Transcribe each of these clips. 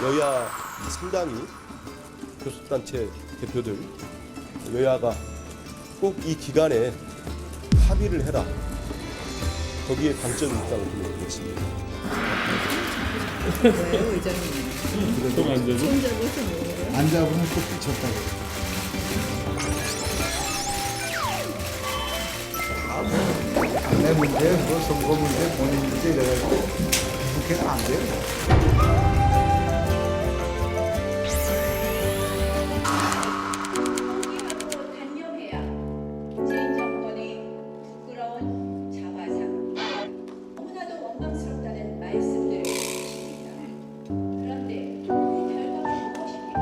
여야 상당히 교섭단체 대표들 여야가 꼭 이 기간에 합의를 해라. 거기에 방점이 있다고 보겠습니다. 왜요, 의장님? 안 되죠? 손잡아서 뭐예요? 안 잡으면 또 삐쳤다고. 당내 문제, 뭐 선거 문제, 본인 문제 이래가지고 국회는 안 돼요. 포기하고 단념해야 문재인 정권의 부끄러운 자화상 너무나도 원망스럽다는 말씀들을 주십니다. 그런데 그 결과는 무엇입니까?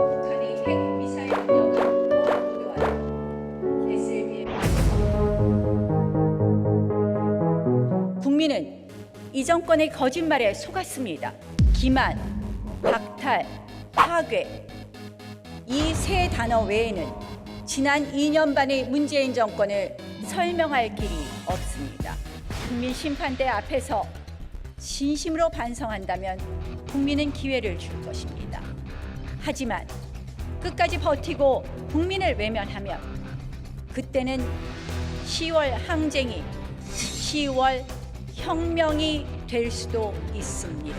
북한의 핵 미사일 운영을 보도하는 SLB의 국민은 이 정권의 거짓말에 속았습니다. 기만, 박탈, 파괴 이 세 단어 외에는 지난 2년 반의 문재인 정권을 설명할 길이 없습니다. 국민심판대 앞에서 진심으로 반성한다면 국민은 기회를 줄 것입니다. 하지만 끝까지 버티고 국민을 외면하면 그때는 10월 항쟁이 10월 혁명이 될 수도 있습니다.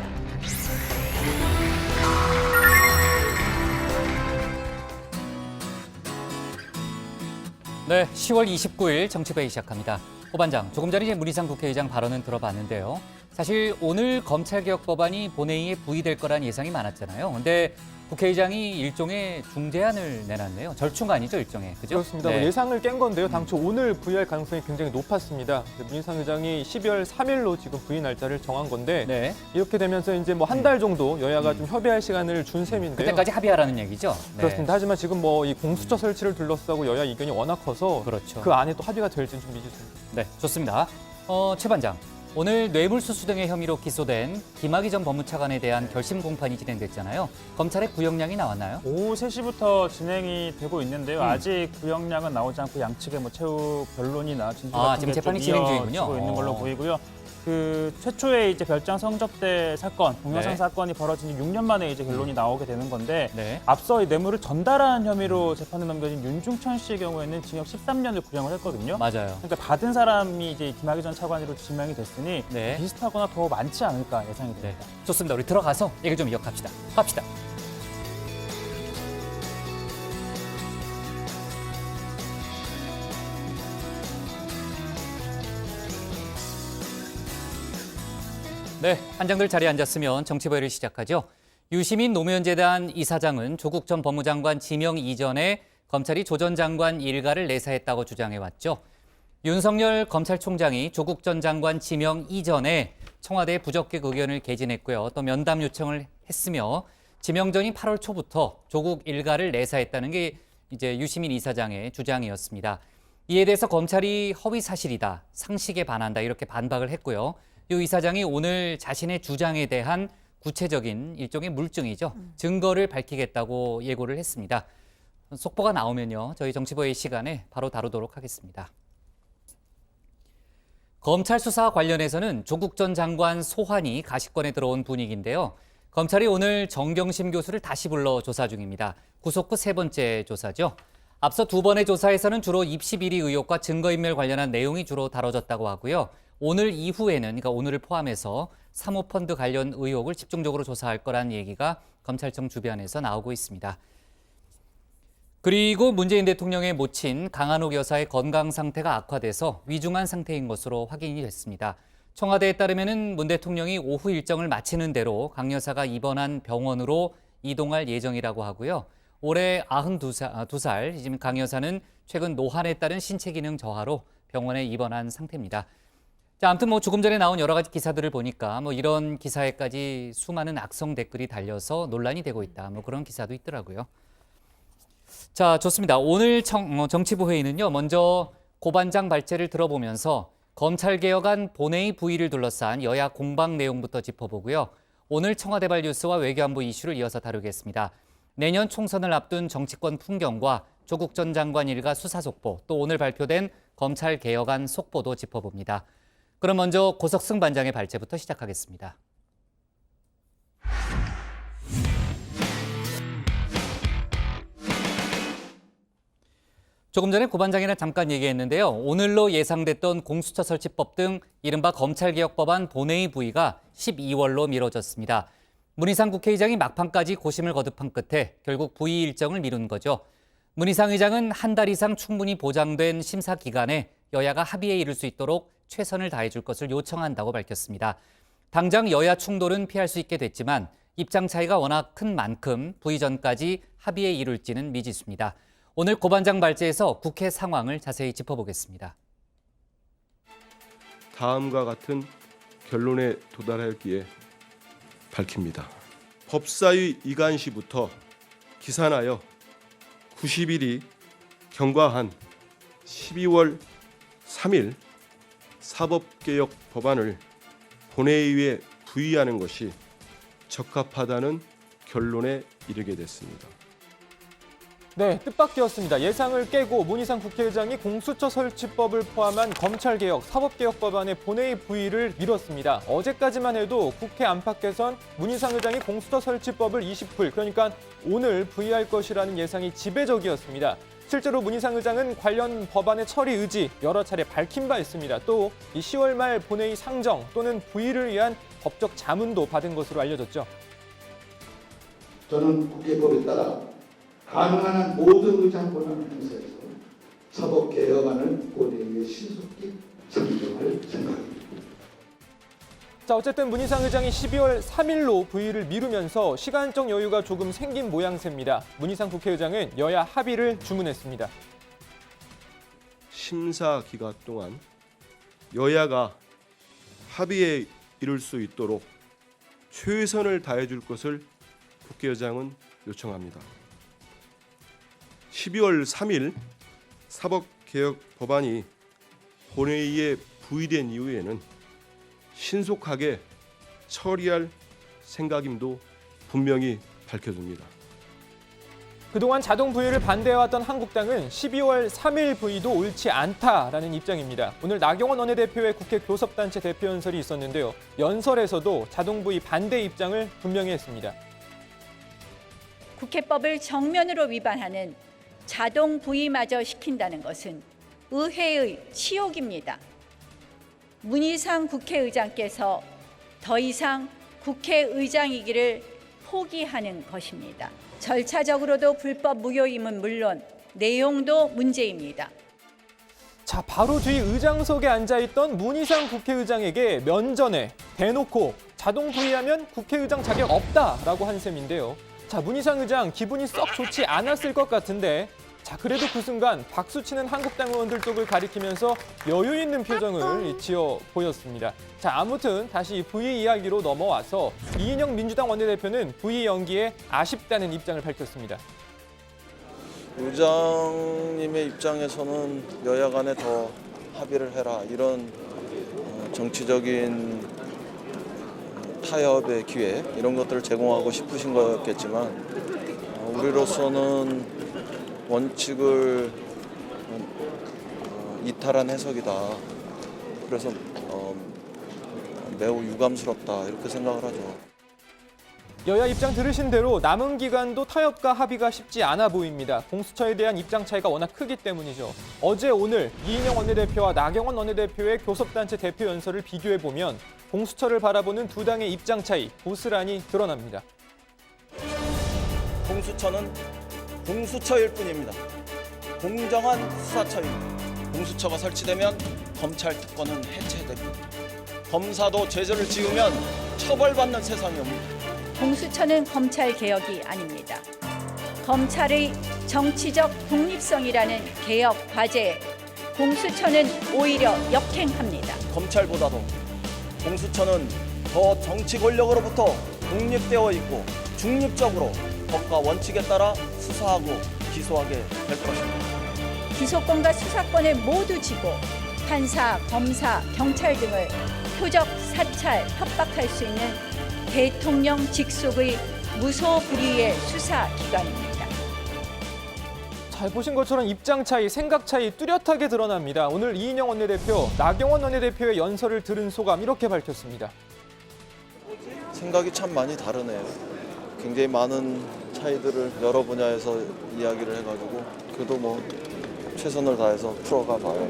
네, 10월 29일 정치회의 시작합니다. 호 반장, 조금 전에 이제 문희상 국회의장 발언은 들어봤는데요. 사실 오늘 검찰개혁 법안이 본회의에 부의될 거란 예상이 많았잖아요. 근데 국회의장이 일종의 중재안을 내놨네요. 절충 아니죠, 일종의. 그죠? 그렇습니다. 네. 예상을 깬 건데요. 당초 오늘 부의할 가능성이 굉장히 높았습니다. 문희상 의장이 12월 3일로 지금 부의 날짜를 정한 건데 네. 이렇게 되면서 이제 뭐 한 달 정도 여야가 좀 협의할 시간을 준 셈인데요. 그때까지 합의하라는 얘기죠. 네. 그렇습니다. 하지만 지금 뭐 이 공수처 설치를 둘러싸고 여야 이견이 워낙 커서 그렇죠. 그 안에 또 합의가 될지는 좀 미지수입니다. 네, 좋습니다. 최 반장, 오늘 뇌물수수 등의 혐의로 기소된 김학의 전 법무차관에 대한 결심 공판이 진행됐잖아요. 검찰의 구형량이 나왔나요? 오후 3시부터 진행이 되고 있는데요. 아직 구형량은 나오지 않고 양측의 뭐 최후 변론이나 진술 같은 지금 게 재판이 좀 진행 중이군요. 이어지고 있는 걸로 보이고요. 그 최초의 이제 별장 성접대 사건, 동영상 네. 사건이 벌어진 지 6년 만에 이제 결론이 나오게 되는 건데 네. 앞서 이 뇌물을 전달한 혐의로 재판에 넘겨진 윤중천 씨의 경우에는 징역 13년을 구형을 했거든요. 맞아요. 그러니까 받은 사람이 이제 김학의 전 차관으로 지명이 됐으니 네. 비슷하거나 더 많지 않을까 예상이 됩니다. 네, 좋습니다. 우리 들어가서 얘기를 좀 이어갑시다. 갑시다. 네, 한장들 자리에 앉았으면 정치보회를 시작하죠. 유시민 노무현재단 이사장은 조국 전 법무장관 지명 이전에 검찰이 조 전 장관 일가를 내사했다고 주장해왔죠. 윤석열 검찰총장이 조국 전 장관 지명 이전에 청와대에 부적격 의견을 개진했고요. 또 면담 요청을 했으며 지명 전인 8월 초부터 조국 일가를 내사했다는 게 이제 유시민 이사장의 주장이었습니다. 이에 대해서 검찰이 허위 사실이다, 상식에 반한다 이렇게 반박을 했고요. 유 이사장이 오늘 자신의 주장에 대한 구체적인 일종의 물증이죠. 증거를 밝히겠다고 예고를 했습니다. 속보가 나오면요, 저희 정치보의 시간에 바로 다루도록 하겠습니다. 검찰 수사 관련해서는 조국 전 장관 소환이 가시권에 들어온 분위기인데요. 검찰이 오늘 정경심 교수를 다시 불러 조사 중입니다. 구속 후 세 번째 조사죠. 앞서 두 번의 조사에서는 주로 입시 비리 의혹과 증거인멸 관련한 내용이 주로 다뤄졌다고 하고요. 오늘 이후에는, 그러니까 오늘을 포함해서 사모펀드 관련 의혹을 집중적으로 조사할 거란 얘기가 검찰청 주변에서 나오고 있습니다. 그리고 문재인 대통령의 모친 강한옥 여사의 건강 상태가 악화돼서 위중한 상태인 것으로 확인이 됐습니다. 청와대에 따르면 문 대통령이 오후 일정을 마치는 대로 강 여사가 입원한 병원으로 이동할 예정이라고 하고요. 올해 92살, 지금 강 여사는 최근 노환에 따른 신체 기능 저하로 병원에 입원한 상태입니다. 자, 아무튼 뭐 조금 전에 나온 여러 가지 기사들을 보니까 뭐 이런 기사에까지 수많은 악성 댓글이 달려서 논란이 되고 있다. 뭐 그런 기사도 있더라고요. 자, 좋습니다. 오늘 정치부 회의는요, 먼저 고반장 발제를 들어보면서 검찰개혁안 본회의 부의를 둘러싼 여야 공방 내용부터 짚어보고요. 오늘 청와대발 뉴스와 외교안보 이슈를 이어서 다루겠습니다. 내년 총선을 앞둔 정치권 풍경과 조국 전 장관 일가 수사 속보, 또 오늘 발표된 검찰개혁안 속보도 짚어봅니다. 그럼 먼저 고석승 반장의 발제부터 시작하겠습니다. 조금 전에 고반장이랑 잠깐 얘기했는데요. 오늘로 예상됐던 공수처 설치법 등 이른바 검찰개혁법안 본회의 부의가 12월로 미뤄졌습니다. 문희상 국회의장이 막판까지 고심을 거듭한 끝에 결국 부의 일정을 미룬 거죠. 문희상 의장은 한 달 이상 충분히 보장된 심사 기간에 여야가 합의에 이를 수 있도록 최선을 다해줄 것을 요청한다고 밝혔습니다. 당장 여야 충돌은 피할 수 있게 됐지만 입장 차이가 워낙 큰 만큼 부의 전까지 합의에 이룰지는 미지수입니다. 오늘 고반장 발제에서 국회 상황을 자세히 짚어보겠습니다. 다음과 같은 결론에 도달하였기에 밝힙니다. 법사위 이관 시부터 기산하여 90일이 경과한 12월 3일 사법개혁 법안을 본회의에 부의하는 것이 적합하다는 결론에 이르게 됐습니다. 네, 뜻밖이었습니다. 예상을 깨고 문희상 국회의장이 공수처 설치법을 포함한 검찰개혁, 사법개혁 법안의 본회의 부의를 미뤘습니다. 어제까지만 해도 국회 안팎에선 문희상 의장이 공수처 설치법을 20풀, 그러니까 오늘 부의할 것이라는 예상이 지배적이었습니다. 실제로 문희상 의장은 관련 법안의 처리 의지 여러 차례 밝힌 바 있습니다. 또 이 10월 말 본회의 상정 또는 부의를 위한 법적 자문도 받은 것으로 알려졌죠. 저는 국회법에 따라 가능한 한 모든 의장 권한을 행사해서 사법개혁안을 본회의에 신속히 상정할 생각입니다. 자, 어쨌든 문희상 의장이 12월 3일로 부의를 미루면서 시간적 여유가 조금 생긴 모양새입니다. 문희상 국회의장은 여야 합의를 주문했습니다. 심사 기간 동안 여야가 합의에 이를 수 있도록 최선을 다해줄 것을 국회의장은 요청합니다. 12월 3일 사법개혁 법안이 본회의에 부의된 이후에는 신속하게 처리할 생각임도 분명히 밝혀줍니다. 그동안 자동 부의를 반대해왔던 한국당은 12월 3일 부의도 옳지 않다라는 입장입니다. 오늘 나경원 원내대표의 국회 교섭단체 대표 연설이 있었는데요. 연설에서도 자동 부의 반대 입장을 분명히 했습니다. 국회법을 정면으로 위반하는 자동 부의마저 시킨다는 것은 의회의 치욕입니다. 문희상 국회의장께서 더 이상 국회의장이기를 포기하는 것입니다. 절차적으로도 불법 무효임은 물론 내용도 문제입니다. 자, 바로 뒤 의장석에 앉아있던 문희상 국회의장에게 면전에 대놓고 자동 부의하면 국회의장 자격 없다라고 한 셈인데요. 자, 문희상 의장 기분이 썩 좋지 않았을 것 같은데 자, 그래도 그 순간 박수치는 한국당 의원들 쪽을 가리키면서 여유 있는 표정을 지어 보였습니다. 자, 아무튼 다시 부의 이야기로 넘어와서 이인영 민주당 원내대표는 부의 연기에 아쉽다는 입장을 밝혔습니다. 의장님의 입장에서는 여야 간에 더 합의를 해라 이런 정치적인 타협의 기회 이런 것들을 제공하고 싶으신 거였겠지만 우리로서는 원칙을 이탈한 해석이다. 그래서 매우 유감스럽다 이렇게 생각을 하죠. 여야 입장 들으신 대로 남은 기간도 타협과 합의가 쉽지 않아 보입니다. 공수처에 대한 입장 차이가 워낙 크기 때문이죠. 어제 오늘 이인영 원내대표와 나경원 원내대표의 교섭단체 대표 연설을 비교해보면 공수처를 바라보는 두 당의 입장 차이 고스란히 드러납니다. 공수처는 공수처일 뿐입니다. 공정한 수사처입니다. 공수처가 설치되면 검찰 특권은 해체됩니다. 검사도 죄를 지으면 처벌받는 세상이 옵니다. 공수처는 검찰 개혁이 아닙니다. 검찰의 정치적 독립성이라는 개혁 과제에 공수처는 오히려 역행합니다. 검찰보다도 공수처는 더 정치 권력으로부터 독립되어 있고 중립적으로 법과 원칙에 따라 수사하고 기소하게 될 것입니다. 기소권과 수사권을 모두 쥐고 판사, 검사, 경찰 등을 표적, 사찰, 협박할 수 있는 대통령 직속의 무소불위의 수사기관입니다. 잘 보신 것처럼 입장 차이, 생각 차이 뚜렷하게 드러납니다. 오늘 이인영 원내대표, 나경원 원내대표의 연설을 들은 소감 이렇게 밝혔습니다. 생각이 참 많이 다르네요. 굉장히 많은 차이들을 여러 분야에서 이야기를 해가지고 그래도 최선을 다해서 풀어가 봐요.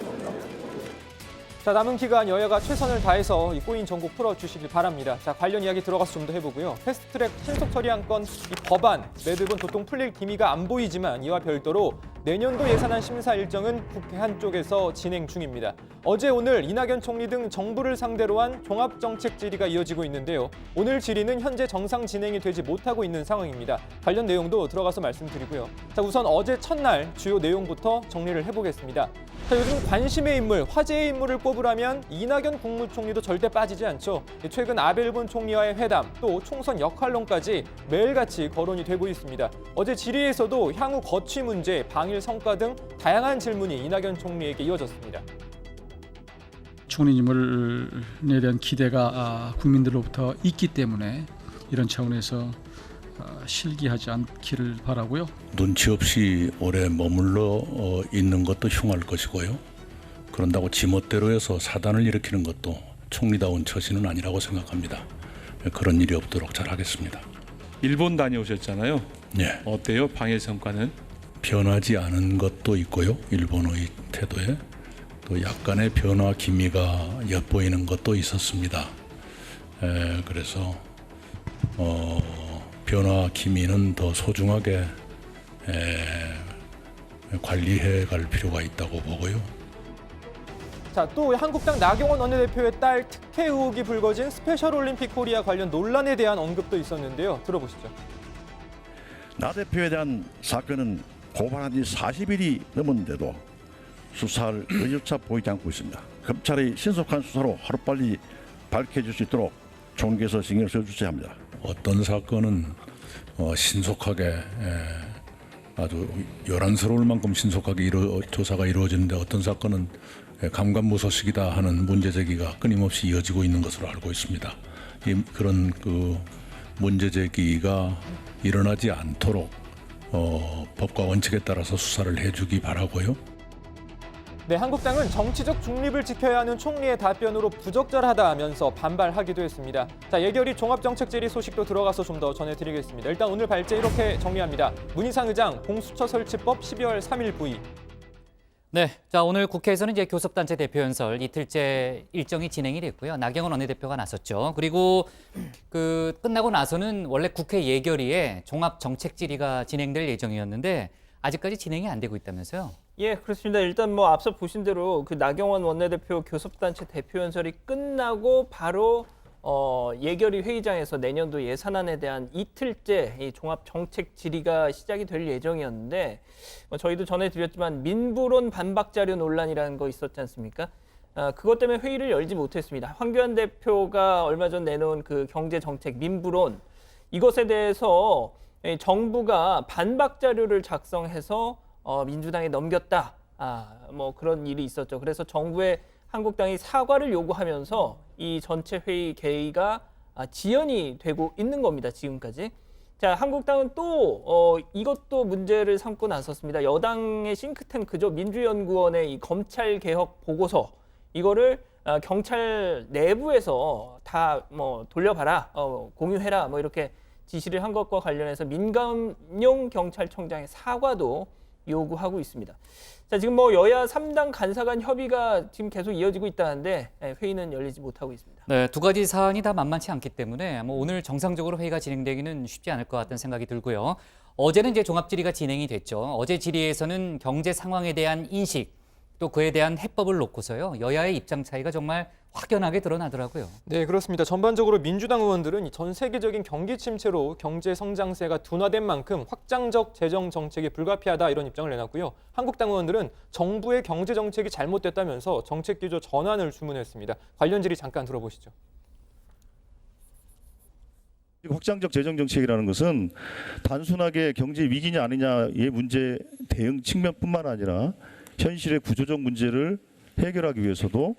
자, 남은 기간 여야가 최선을 다해서 이 꼬인 전국 풀어주시길 바랍니다. 자, 관련 이야기 들어가서 좀 더 해보고요. 패스트트랙 신속 처리한 건 이 법안, 매듭은 도통 풀릴 기미가 안 보이지만 이와 별도로 내년도 예산안 심사 일정은 국회 한쪽에서 진행 중입니다. 어제 오늘 이낙연 총리 등 정부를 상대로 한 종합정책 질의가 이어지고 있는데요. 오늘 질의는 현재 정상 진행이 되지 못하고 있는 상황입니다. 관련 내용도 들어가서 말씀드리고요. 자, 우선 어제 첫날 주요 내용부터 정리를 해보겠습니다. 자, 요즘 관심의 인물, 화제의 인물을 꼽으라면 이낙연 국무총리도 절대 빠지지 않죠. 최근 아베 일본 총리와의 회담, 또 총선 역할론까지 매일같이 거론이 되고 있습니다. 어제 질의에서도 향후 거취 문제, 방일 성과 등 다양한 질문이 이낙연 총리에게 이어졌습니다. 총리님에 대한 기대가 국민들로부터 있기 때문에 이런 차원에서 실기하지 않기를 바라고요. 눈치 없이 오래 머물러 있는 것도 흉할 것이고요. 그런다고 지멋대로 해서 사단을 일으키는 것도 총리다운 처신은 아니라고 생각합니다. 그런 일이 없도록 잘하겠습니다. 일본 다녀오셨잖아요. 네. 어때요? 방일 성과는? 변하지 않은 것도 있고요. 일본의 태도에 또 약간의 변화 기미가 엿보이는 것도 있었습니다. 그래서 변화 기미는 더 소중하게 관리해 갈 필요가 있다고 보고요. 자, 또 한국당 나경원 원내대표의 딸 특혜 의혹이 불거진 스페셜 올림픽 코리아 관련 논란에 대한 언급도 있었는데요. 들어보시죠. 나 대표에 대한 사건은 고발한 지 40일이 넘었는데도 수사할 의조차 보이지 않고 있습니다. 검찰의 신속한 수사로 하루빨리 밝혀질 수 있도록 총리께서 신경을 써주셔야 합니다. 어떤 사건은 신속하게 아주 요란스러울 만큼 신속하게 조사가 이루어지는데 어떤 사건은 감감무소식이다 하는 문제 제기가 끊임없이 이어지고 있는 것으로 알고 있습니다. 그런 문제 제기가 일어나지 않도록 법과 원칙에 따라서 수사를 해주기 바라고요. 네, 한국당은 정치적 중립을 지켜야 하는 총리의 답변으로 부적절하다 하면서 반발하기도 했습니다. 자, 예결위 종합정책질의 소식도 들어가서 좀 더 전해드리겠습니다. 일단 오늘 발제 이렇게 정리합니다. 문희상 의장 공수처 설치법 12월 3일 부의. 네, 자 오늘 국회에서는 이제 교섭단체 대표 연설 이틀째 일정이 진행이 됐고요. 나경원 원내대표가 나섰죠. 그리고 끝나고 나서는 원래 국회 예결위에 종합정책 질의가 진행될 예정이었는데 아직까지 진행이 안 되고 있다면서요? 예, 그렇습니다. 일단 앞서 보신 대로 나경원 원내대표 교섭단체 대표 연설이 끝나고 바로 예결위 회의장에서 내년도 예산안에 대한 이틀째 이 종합정책 질의가 시작이 될 예정이었는데 저희도 전해드렸지만 민부론 반박 자료 논란이라는 거 있었지 않습니까? 그것 때문에 회의를 열지 못했습니다. 황교안 대표가 얼마 전 내놓은 그 경제정책 민부론 이것에 대해서 정부가 반박 자료를 작성해서 민주당에 넘겼다. 그런 일이 있었죠. 그래서 정부에 한국당이 사과를 요구하면서 이 전체 회의 개의가 지연이 되고 있는 겁니다. 지금까지. 자, 한국당은 또 이것도 문제를 삼고 나섰습니다. 여당의 싱크탱크죠. 민주연구원의 이 검찰개혁 보고서 이거를 경찰 내부에서 다 돌려봐라, 공유해라 이렇게 지시를 한 것과 관련해서 민감용 경찰청장의 사과도 요구하고 있습니다. 자, 지금 여야 3당 간사 간 협의가 지금 계속 이어지고 있다는데 회의는 열리지 못하고 있습니다. 네, 두 가지 사안이 다 만만치 않기 때문에 오늘 정상적으로 회의가 진행되기는 쉽지 않을 것 같다는 생각이 들고요. 어제는 이제 종합질의가 진행이 됐죠. 어제 질의에서는 경제 상황에 대한 인식, 또 그에 대한 해법을 놓고서요. 여야의 입장 차이가 정말 확연하게 드러나더라고요. 네, 그렇습니다. 전반적으로 민주당 의원들은 전 세계적인 경기 침체로 경제 성장세가 둔화된 만큼 확장적 재정 정책이 불가피하다 이런 입장을 내놨고요. 한국당 의원들은 정부의 경제 정책이 잘못됐다면서 정책 기조 전환을 주문했습니다. 관련 질의 잠깐 들어보시죠. 확장적 재정 정책이라는 것은 단순하게 경제 위기냐 아니냐의 문제 대응 측면뿐만 아니라 현실의 구조적 문제를 해결하기 위해서도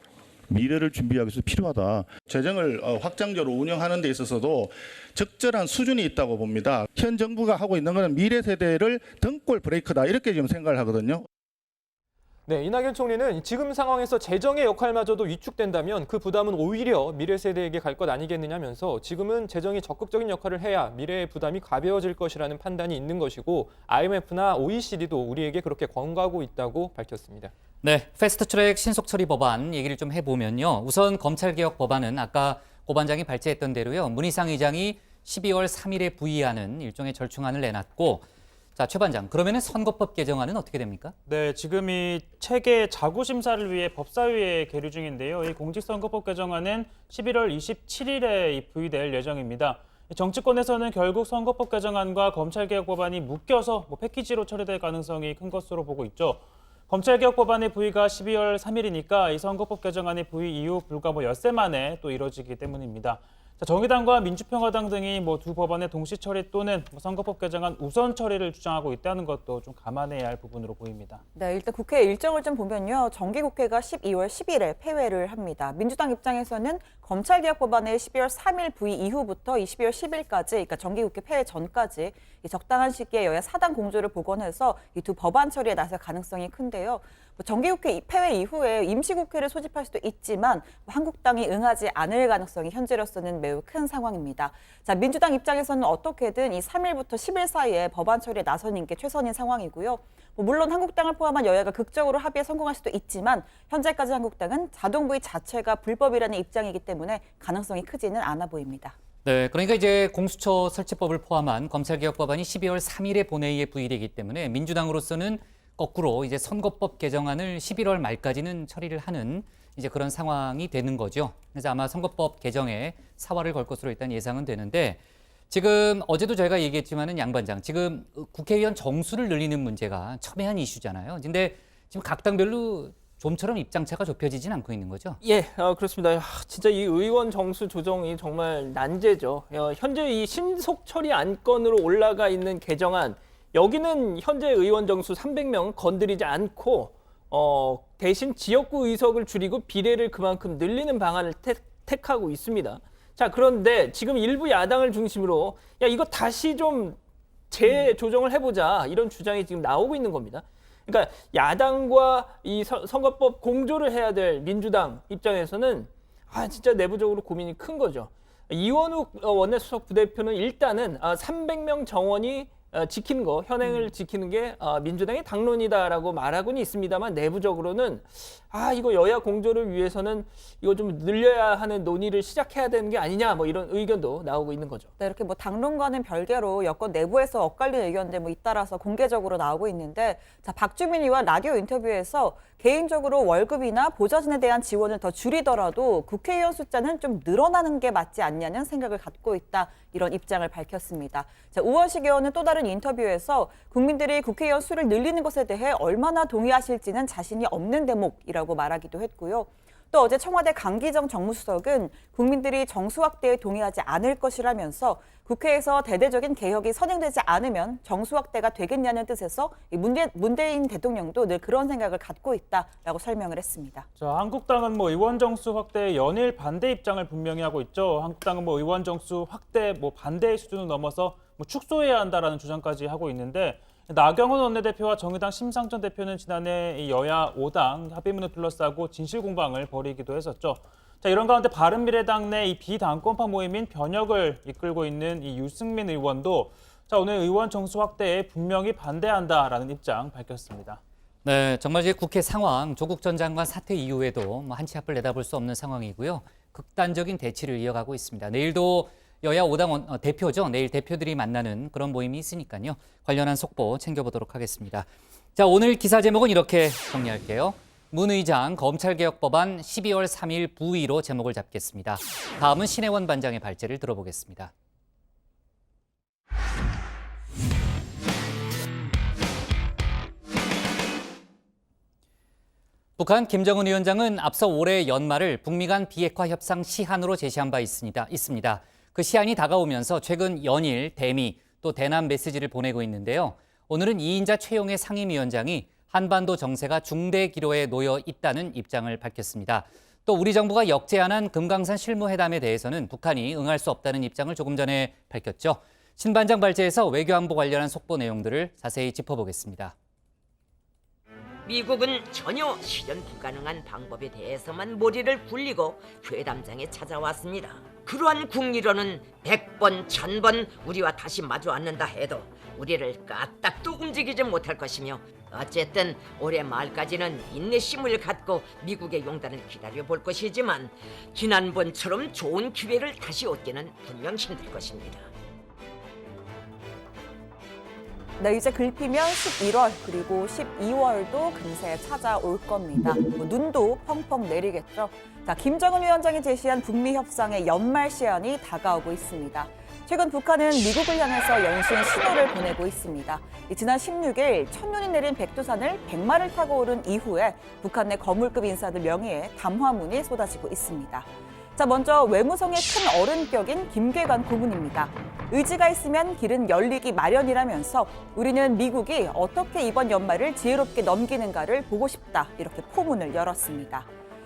미래를 준비하기 위해서 필요하다. 재정을 확장적으로 운영하는 데 있어서도 적절한 수준이 있다고 봅니다. 현 정부가 하고 있는 것은 미래 세대를 등골 브레이크다 이렇게 지금 생각을 하거든요. 네, 이낙연 총리는 지금 상황에서 재정의 역할마저도 위축된다면 그 부담은 오히려 미래 세대에게 갈 것 아니겠느냐면서 지금은 재정이 적극적인 역할을 해야 미래의 부담이 가벼워질 것이라는 판단이 있는 것이고 IMF나 OECD도 우리에게 그렇게 권고하고 있다고 밝혔습니다. 네, 패스트트랙 신속처리 법안 얘기를 좀 해보면요. 우선 검찰개혁 법안은 아까 고 반장이 발제했던 대로요. 문희상 의장이 12월 3일에 부의하는 일종의 절충안을 내놨고, 자, 최 반장, 그러면은 선거법 개정안은 어떻게 됩니까? 네, 지금 이 체계 자구 심사를 위해 법사위에 계류 중인데요. 이 공직선거법 개정안은 11월 27일에 부의될 예정입니다. 정치권에서는 결국 선거법 개정안과 검찰개혁 법안이 묶여서 패키지로 처리될 가능성이 큰 것으로 보고 있죠. 검찰개혁 법안의 부의가 12월 3일이니까 이 선거법 개정안의 부의 이후 불과 엿새 만에 또 이뤄지기 때문입니다. 자, 정의당과 민주평화당 등이 두 법안의 동시 처리 또는 선거법 개정안 우선 처리를 주장하고 있다는 것도 좀 감안해야 할 부분으로 보입니다. 네, 일단 국회 일정을 좀 보면요. 정기국회가 12월 10일에 폐회를 합니다. 민주당 입장에서는 검찰개혁 법안의 12월 3일 부의 이후부터 12월 10일까지, 그러니까 정기국회 폐회 전까지 이 적당한 시기에 여야 사당 공조를 복원해서 이 두 법안 처리에 나설 가능성이 큰데요. 정기국회 폐회 이후에 임시국회를 소집할 수도 있지만 한국당이 응하지 않을 가능성이 현재로서는 매우 큰 상황입니다. 자, 민주당 입장에서는 어떻게든 이 3일부터 10일 사이에 법안 처리에 나서는 게 최선인 상황이고요. 물론 한국당을 포함한 여야가 극적으로 합의에 성공할 수도 있지만 현재까지 한국당은 자동부의 자체가 불법이라는 입장이기 때문에 가능성이 크지는 않아 보입니다. 네, 그러니까 이제 공수처 설치법을 포함한 검찰개혁 법안이 12월 3일에 본회의에 부의되기 때문에 민주당으로서는 거꾸로 이제 선거법 개정안을 11월 말까지는 처리를 하는 이제 그런 상황이 되는 거죠. 그래서 아마 선거법 개정에 사활을 걸 것으로 일단 예상은 되는데, 지금 어제도 저희가 얘기했지만은 양 반장, 지금 국회의원 정수를 늘리는 문제가 첨예한 이슈잖아요. 근데 지금 각 당별로 좀처럼 입장차가 좁혀지진 않고 있는 거죠? 예, 그렇습니다. 진짜 이 의원 정수 조정이 정말 난제죠. 현재 이 신속 처리 안건으로 올라가 있는 개정안, 여기는 현재 의원 정수 300명 건드리지 않고 대신 지역구 의석을 줄이고 비례를 그만큼 늘리는 방안을 택하고 있습니다. 자, 그런데 지금 일부 야당을 중심으로 이거 다시 좀 재조정을 해보자, 이런 주장이 지금 나오고 있는 겁니다. 그러니까 야당과 이 선거법 공조를 해야 될 민주당 입장에서는 진짜 내부적으로 고민이 큰 거죠. 이원욱 원내수석 부대표는 일단은 300명 정원이 지키는 거, 현행을 지키는 게 민주당의 당론이다라고 말하고는 있습니다만 내부적으로는 이거 여야 공조를 위해서는 이거 좀 늘려야 하는 논의를 시작해야 되는 게 아니냐, 이런 의견도 나오고 있는 거죠. 네, 이렇게 당론과는 별개로 여권 내부에서 엇갈린 의견들 잇따라서 공개적으로 나오고 있는데, 자, 박주민 의원 라디오 인터뷰에서 개인적으로 월급이나 보좌진에 대한 지원을 더 줄이더라도 국회의원 숫자는 좀 늘어나는 게 맞지 않냐는 생각을 갖고 있다, 이런 입장을 밝혔습니다. 자, 우원식 의원은 또 다른 인터뷰에서 국민들이 국회의원 수를 늘리는 것에 대해 얼마나 동의하실지는 자신이 없는 대목이라고 말하기도 했고요. 또 어제 청와대 강기정 정무수석은 국민들이 정수 확대에 동의하지 않을 것이라면서 국회에서 대대적인 개혁이 선행되지 않으면 정수 확대가 되겠냐는 뜻에서 문재인 대통령도 늘 그런 생각을 갖고 있다라고 설명을 했습니다. 자, 한국당은 의원 정수 확대에 연일 반대 입장을 분명히 하고 있죠. 한국당은 의원 정수 확대 반대의 수준을 넘어서 축소해야 한다라는 주장까지 하고 있는데, 나경원 원내대표와 정의당 심상정 대표는 지난해 여야 5당 합의문을 둘러싸고 진실 공방을 벌이기도 했었죠. 자, 이런 가운데 바른미래당 내 이 비당권파 모임인 변혁을 이끌고 있는 이 유승민 의원도 오늘 의원 정수 확대에 분명히 반대한다라는 입장 밝혔습니다. 네, 정말 이제 국회 상황, 조국 전 장관 사퇴 이후에도 한치 앞을 내다볼 수 없는 상황이고요. 극단적인 대치를 이어가고 있습니다. 내일도 여야 5당 대표죠. 내일 대표들이 만나는 그런 모임이 있으니까요. 관련한 속보 챙겨보도록 하겠습니다. 자, 오늘 기사 제목은 이렇게 정리할게요. 문 의장 검찰개혁 법안 12월 3일 부의로 제목을 잡겠습니다. 다음은 신혜원 반장의 발제를 들어보겠습니다. 북한 김정은 위원장은 앞서 올해 연말을 북미 간 비핵화 협상 시한으로 제시한 바 있습니다. 그 시한이 다가오면서 최근 연일 대미 또 대남 메시지를 보내고 있는데요. 오늘은 이인자 최용해 상임위원장이 한반도 정세가 중대 기로에 놓여 있다는 입장을 밝혔습니다. 또 우리 정부가 역제안한 금강산 실무회담에 대해서는 북한이 응할 수 없다는 입장을 조금 전에 밝혔죠. 신 반장 발제에서 외교안보 관련한 속보 내용들을 자세히 짚어보겠습니다. 미국은 전혀 실현 불가능한 방법에 대해서만 머리를 굴리고 회담장에 찾아왔습니다. 그러한 국리로는 100번, 1000번 우리와 다시 마주 앉는다 해도 우리를 까딱도 움직이지 못할 것이며 어쨌든 올해 말까지는 인내심을 갖고 미국의 용단을 기다려볼 것이지만 지난번처럼 좋은 기회를 다시 얻기는 분명 힘들 것입니다. 네, 이제 글피면 11월 그리고 12월도 금세 찾아올 겁니다. 눈도 펑펑 내리겠죠. 자, 김정은 위원장이 제시한 북미 협상의 연말 시한이 다가오고 있습니다. 최근 북한은 미국을 향해서 연신 신호를 보내고 있습니다. 지난 16일 첫눈이 내린 백두산을 100마를 타고 오른 이후에 북한 내 거물급 인사들 명의의 담화문이 쏟아지고 있습니다. 자, 먼저 외무성의 큰 어른격인 김계관 고문입니다. 의지가 있으면 길은 열리기 마련이라면서 우리는 미국이 어떻게 이번 연말을 지혜롭게 넘기는가를 보고 싶다, 이렇게 포문을 열었습니다.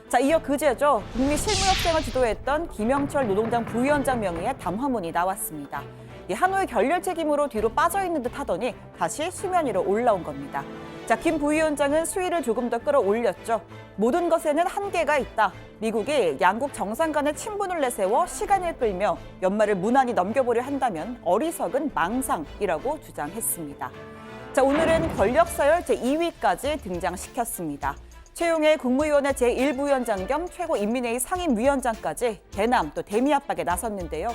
자, 이어 그제죠. 북미 실무협상을 주도했던 김영철 노동당 부위원장 명의의 담화문이 나왔습니다. 하노이 결렬 책임으로 뒤로 빠져있는 듯 하더니 다시 수면 위로 올라온 겁니다. 자, 김 부위원장은 수위를 조금 더 끌어올렸죠. 모든 것에는 한계가 있다. 미국이 양국 정상 간의 친분을 내세워 시간을 끌며 연말을 무난히 넘겨보려 한다면 어리석은 망상이라고 주장했습니다. 자, 오늘은 권력서열 제2위까지 등장시켰습니다. 최용해 국무위원회 제1부위원장 겸 최고인민회의 상임위원장까지 대남 또 대미 압박에 나섰는데요.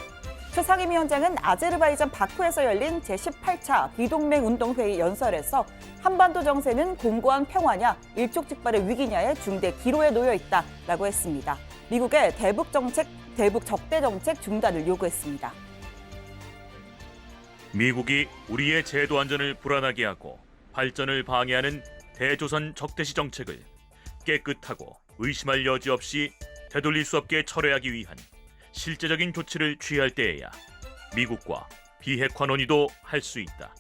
최 상임위원장은 아제르바이잔 바쿠에서 열린 제18차 비동맹운동회의 연설에서 한반도 정세는 공고한 평화냐 일촉즉발의 위기냐의 중대 기로에 놓여 있다라고 했습니다. 미국의 대북 적대 정책 중단을 요구했습니다. 미국이 우리의 제도 안전을 불안하게 하고 발전을 방해하는 대조선 적대시 정책을 깨끗하고 의심할 여지 없이 되돌릴 수 없게 철회하기 위한 실제적인 조치를 취할 때에야 미국과 비핵화 논의도 할 수 있다.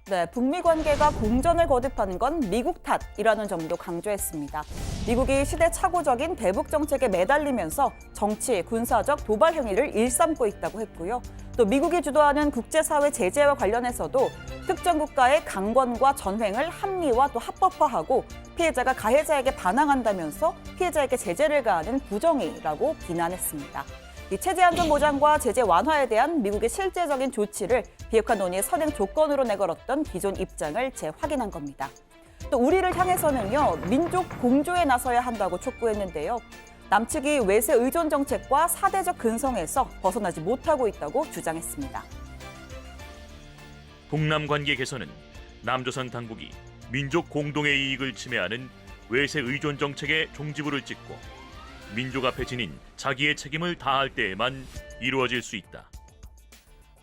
네, 북미 관계가 공전을 거듭하는 건 미국 탓이라는 점도 강조했습니다. 미국이 시대착오적인 대북 정책에 매달리면서 정치, 군사적 도발 행위를 일삼고 있다고 했고요. 또 미국이 주도하는 국제사회 제재와 관련해서도 특정 국가의 강권과 전횡을 합리화 또 합법화하고 피해자가 가해자에게 반항한다면서 피해자에게 제재를 가하는 부정의라고 비난했습니다. 이 체제 안전 보장과 제재 완화에 대한 미국의 실제적인 조치를 비핵화 논의의 선행 조건으로 내걸었던 기존 입장을 재확인한 겁니다. 또 우리를 향해서는요, 민족 공조에 나서야 한다고 촉구했는데요. 남측이 외세 의존 정책과 사대적 근성에서 벗어나지 못하고 있다고 주장했습니다. 북남 관계 개선은 남조선 당국이 민족 공동의 이익을 침해하는 외세 의존 정책의 종지부를 찍고 민족 앞에 지닌 자기의 책임을 다할 때에만 이루어질 수 있다.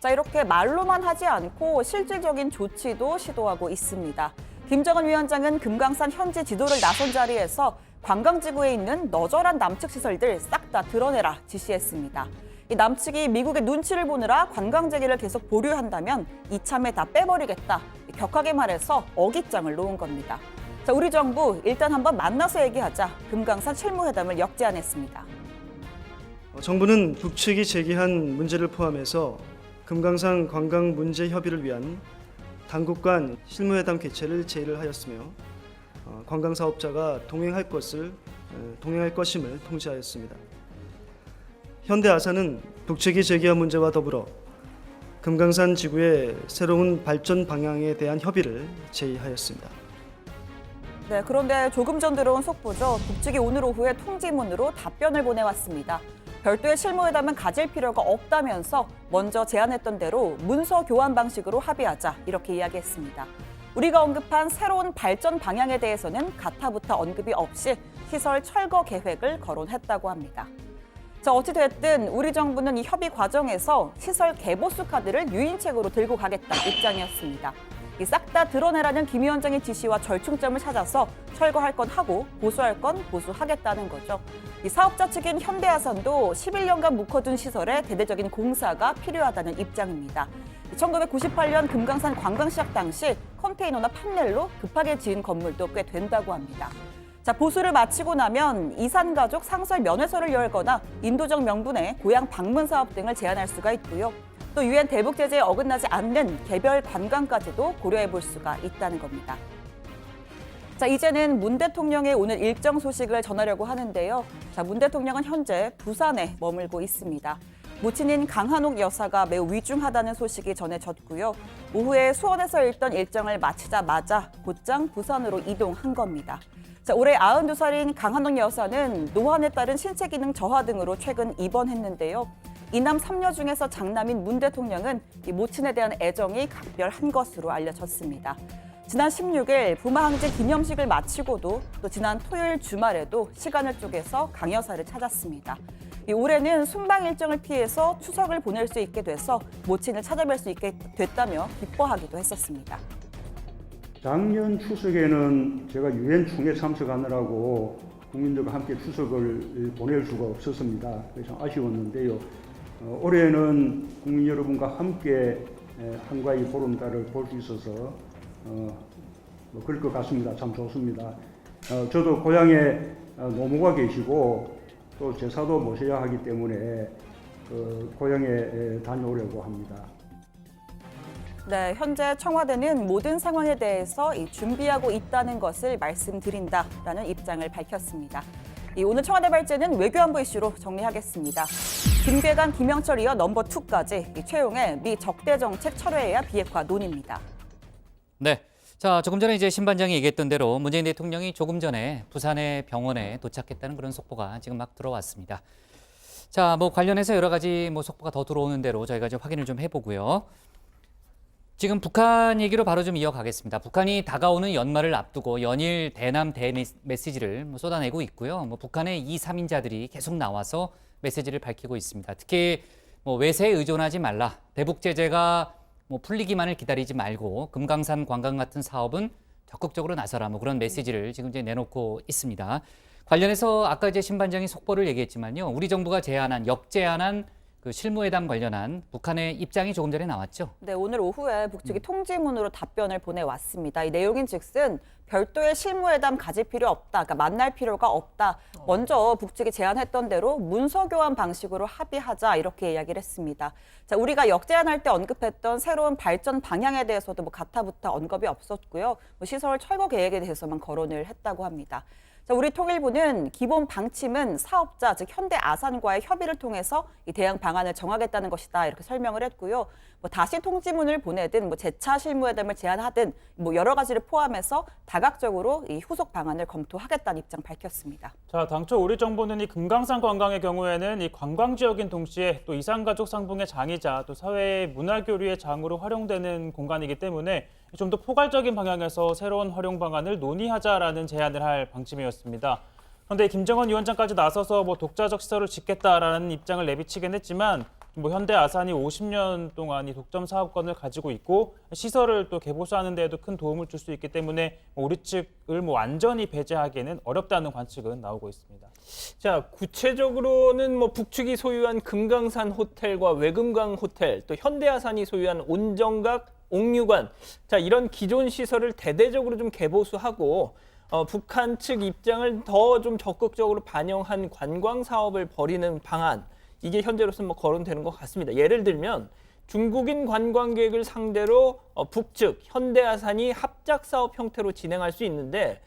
자, 이렇게 말로만 하지 않고 실질적인 조치도 시도하고 있습니다. 김정은 위원장은 금강산 현지 지도를 나선 자리에서 관광지구에 있는 너절한 남측 시설들 싹 다 드러내라 지시했습니다. 이 남측이 미국의 눈치를 보느라 관광재개를 계속 보류한다면 이참에 다 빼버리겠다. 격하게 말해서 어깃장을 놓은 겁니다. 자, 우리 정부 일단 한번 만나서 얘기하자. 금강산 실무회담을 역제안했습니다. 정부는 북측이 제기한 문제를 포함해서 금강산 관광 문제 협의를 위한 당국 간 실무회담 개최를 제의를 하였으며 관광 사업자가 동행할 것임을 통지하였습니다. 현대아사는 북측이 제기한 문제와 더불어 금강산 지구의 새로운 발전 방향에 대한 협의를 제의하였습니다. 네, 그런데 조금 전 들어온 속보죠. 북측이 오늘 오후에 통지문으로 답변을 보내왔습니다. 별도의 실무회담은 가질 필요가 없다면서 먼저 제안했던 대로 문서 교환 방식으로 합의하자 이렇게 이야기했습니다. 우리가 언급한 새로운 발전 방향에 대해서는 가타부타 언급이 없이 시설 철거 계획을 거론했다고 합니다. 자, 어찌됐든 우리 정부는 이 협의 과정에서 시설 개보수 카드를 유인책으로 들고 가겠다 입장이었습니다. 싹 다 드러내라는 김 위원장의 지시와 절충점을 찾아서 철거할 건 하고 보수할 건 보수하겠다는 거죠. 이 사업자 측인 현대아산도 11년간 묵혀둔 시설에 대대적인 공사가 필요하다는 입장입니다. 1998년 금강산 관광 시작 당시 컨테이너나 판넬로 급하게 지은 건물도 꽤 된다고 합니다. 자, 보수를 마치고 나면 이산 가족 상설 면회소를 열거나 인도적 명분의 고향 방문 사업 등을 제안할 수가 있고요. 또 유엔 대북 제재에 어긋나지 않는 개별 관광까지도 고려해 볼 수가 있다는 겁니다. 자, 이제는 문 대통령의 오늘 일정 소식을 전하려고 하는데요. 자, 문 대통령은 현재 부산에 머물고 있습니다. 모친인 강한옥 여사가 매우 위중하다는 소식이 전해졌고요. 오후에 수원에서 있던 일정을 마치자마자 곧장 부산으로 이동한 겁니다. 자, 올해 92살인 강한옥 여사는 노환에 따른 신체 기능 저하 등으로 최근 입원했는데요. 이남 3녀 중에서 장남인 문 대통령은 이 모친에 대한 애정이 각별한 것으로 알려졌습니다. 지난 16일 부마항제 기념식을 마치고도 또 지난 토요일 주말에도 시간을 쪼개서 강 여사를 찾았습니다. 올해는 순방 일정을 피해서 추석을 보낼 수 있게 돼서 모친을 찾아뵐 수 있게 됐다며 기뻐하기도 했었습니다. 작년 추석에는 제가 유엔 총회 참석하느라고 국민들과 함께 추석을 보낼 수가 없었습니다. 그래서 아쉬웠는데요. 올해는 국민 여러분과 함께 한가위 보름달을 볼 수 있어서 그럴 것 같습니다. 참 좋습니다. 저도 고향에 노모가 계시고 또 제사도 모셔야 하기 때문에 고향에 다녀오려고 합니다. 네, 현재 청와대는 모든 상황에 대해서 준비하고 있다는 것을 말씀드린다라는 입장을 밝혔습니다. 오늘 청와대 발제는 외교안보 이슈로 정리하겠습니다. 김계관, 김영철 이어 넘버 2까지 최용의 미 적대 정책 철회해야 비핵화 논의입니다. 네. 자, 조금 전에 이제 신 반장이 얘기했던 대로 문재인 대통령이 조금 전에 부산의 병원에 도착했다는 그런 속보가 지금 막 들어왔습니다. 자, 뭐 관련해서 여러 가지 속보가 더 들어오는 대로 저희가 좀 확인을 좀 해보고요. 지금 북한 얘기로 바로 좀 이어가겠습니다. 북한이 다가오는 연말을 앞두고 연일 대남 대메시지를 쏟아내고 있고요. 북한의 2, 3인자들이 계속 나와서 메시지를 밝히고 있습니다. 특히 외세에 의존하지 말라. 대북 제재가 풀리기만을 기다리지 말고 금강산 관광 같은 사업은 적극적으로 나서라. 그런 메시지를 지금 이제 내놓고 있습니다. 관련해서 아까 이제 신 반장이 속보를 얘기했지만요. 우리 정부가 역제안한 그 실무회담 관련한 북한의 입장이 조금 전에 나왔죠. 네, 오늘 오후에 북측이 통지문으로 답변을 보내왔습니다. 이 내용인즉슨 별도의 실무회담 가질 필요 없다, 그러니까 만날 필요가 없다. 먼저 북측이 제안했던 대로 문서 교환 방식으로 합의하자 이렇게 이야기를 했습니다. 자, 우리가 역제안할 때 언급했던 새로운 발전 방향에 대해서도 가타부타 언급이 없었고요. 시설 철거 계획에 대해서만 거론을 했다고 합니다. 자, 우리 통일부는 기본 방침은 사업자, 즉 현대 아산과의 협의를 통해서 이 대응 방안을 정하겠다는 것이다 이렇게 설명을 했고요. 다시 통지문을 보내든 재차 실무회담을 제안하든 여러 가지를 포함해서 다각적으로 이 후속 방안을 검토하겠다는 입장 밝혔습니다. 자, 당초 우리 정부는 이 금강산 관광의 경우에는 이 관광 지역인 동시에 또 이산가족 상봉의 장이자 또 사회의 문화교류의 장으로 활용되는 공간이기 때문에 좀 더 포괄적인 방향에서 새로운 활용 방안을 논의하자라는 제안을 할 방침이었습니다. 그런데 김정은 위원장까지 나서서 독자적 시설을 짓겠다라는 입장을 내비치긴 했지만 현대 아산이 50년 동안 이 독점 사업권을 가지고 있고 시설을 또 개보수하는 데에도 큰 도움을 줄 수 있기 때문에 우리 측을 완전히 배제하기에는 어렵다는 관측은 나오고 있습니다. 자, 구체적으로는 북측이 소유한 금강산 호텔과 외금강 호텔, 또 현대 아산이 소유한 온정각, 옥류관, 자, 이런 기존 시설을 대대적으로 좀 개보수하고 북한 측 입장을 더 좀 적극적으로 반영한 관광 사업을 벌이는 방안, 이게 현재로서는 거론되는 것 같습니다. 예를 들면 중국인 관광객을 상대로 북측 현대아산이 합작 사업 형태로 진행할 수 있는데,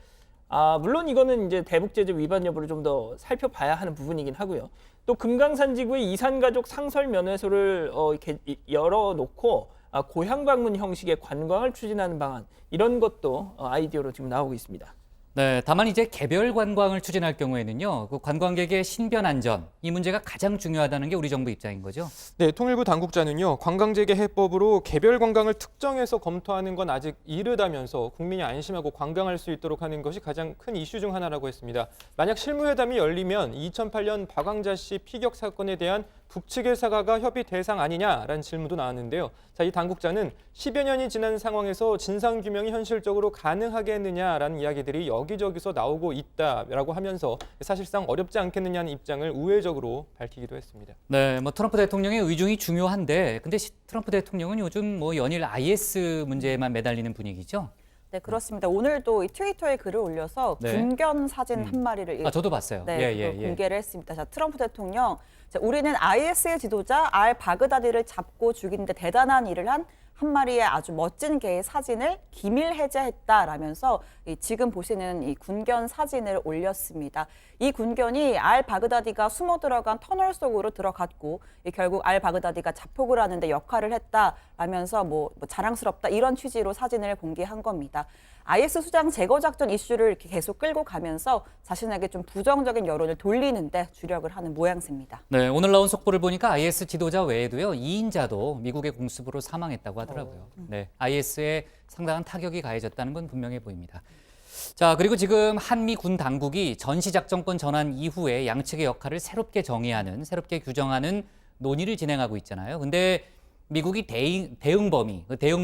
물론 이거는 이제 대북 제재 위반 여부를 좀 더 살펴봐야 하는 부분이긴 하고요. 또 금강산 지구의 이산가족 상설 면회소를 이렇게 열어놓고 고향 방문 형식의 관광을 추진하는 방안, 이런 것도 아이디어로 지금 나오고 있습니다. 네, 다만 이제 개별 관광을 추진할 경우에는요, 그 관광객의 신변 안전, 이 문제가 가장 중요하다는 게 우리 정부 입장인 거죠. 네, 통일부 당국자는요, 관광재개 해법으로 개별 관광을 특정해서 검토하는 건 아직 이르다면서 국민이 안심하고 관광할 수 있도록 하는 것이 가장 큰 이슈 중 하나라고 했습니다. 만약 실무회담이 열리면 2008년 박광자 씨 피격 사건에 대한 북측의 사과가 협의 대상 아니냐라는 질문도 나왔는데요. 자, 이 당국자는 10여 년이 지난 상황에서 진상규명이 현실적으로 가능하겠느냐라는 이야기들이 여기저기서 나오고 있다라고 하면서 사실상 어렵지 않겠느냐는 입장을 우회적으로 밝히기도 했습니다. 네, 트럼프 대통령의 의중이 중요한데, 근데 트럼프 대통령은 요즘 연일 IS 문제에만 매달리는 분위기죠? 네, 그렇습니다. 오늘도 이 트위터에 글을 올려서 군견 사진 한 마리를 저도 봤어요. 네, 공개를 했습니다. 자, 트럼프 대통령, 자, 우리는 IS의 지도자 알 바그다디를 잡고 죽이는데 대단한 일을 한 한 마리의 아주 멋진 개의 사진을 기밀 해제했다라면서 지금 보시는 이 군견 사진을 올렸습니다. 이 군견이 알 바그다디가 숨어 들어간 터널 속으로 들어갔고 결국 알 바그다디가 자폭을 하는데 역할을 했다라면서 뭐 자랑스럽다 이런 취지로 사진을 공개한 겁니다. IS 수장 제거 작전 이슈를 이렇게 계속 끌고 가면서 자신에게 좀 부정적인 여론을 돌리는데 주력을 하는 모양새입니다. 네, 오늘 나온 속보를 보니까 IS 지도자 외에도요 2인자도 미국의 공습으로 사망했다고 하더라고요. 네, IS에 상당한 타격이 가해졌다는 건 분명해 보입니다. 자, 그리고 지금 한미 군 당국이 전시작전권 전환 이후에 양측의 역할을 새롭게 정의하는, 새롭게 규정하는 논의를 진행하고 있잖아요. 근데 미국이 대응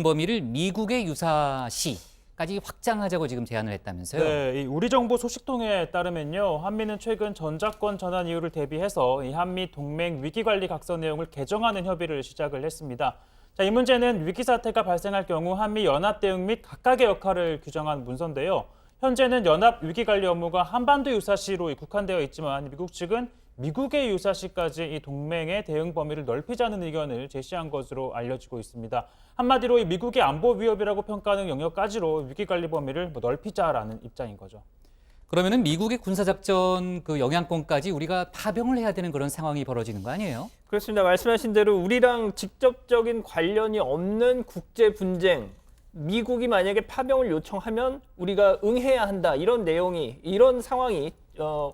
범위를 미국의 유사시까지 확장하자고 지금 제안을 했다면서요? 네, 이 우리 정부 소식통에 따르면요, 한미는 최근 전작권 전환 이후를 대비해서 이 한미 동맹 위기관리 각서 내용을 개정하는 협의를 시작을 했습니다. 자, 이 문제는 위기 사태가 발생할 경우 한미 연합 대응 및 각각의 역할을 규정한 문서인데요. 현재는 연합 위기관리 업무가 한반도 유사시로 국한되어 있지만 미국 측은 미국의 유사시까지 이 동맹의 대응 범위를 넓히자는 의견을 제시한 것으로 알려지고 있습니다. 한마디로 이 미국의 안보 위협이라고 평가하는 영역까지로 위기관리 범위를 넓히자라는 입장인 거죠. 그러면은 미국의 군사작전 그 영향권까지 우리가 파병을 해야 되는 그런 상황이 벌어지는 거 아니에요? 그렇습니다. 말씀하신 대로 우리랑 직접적인 관련이 없는 국제 분쟁, 미국이 만약에 파병을 요청하면 우리가 응해야 한다 이런 상황이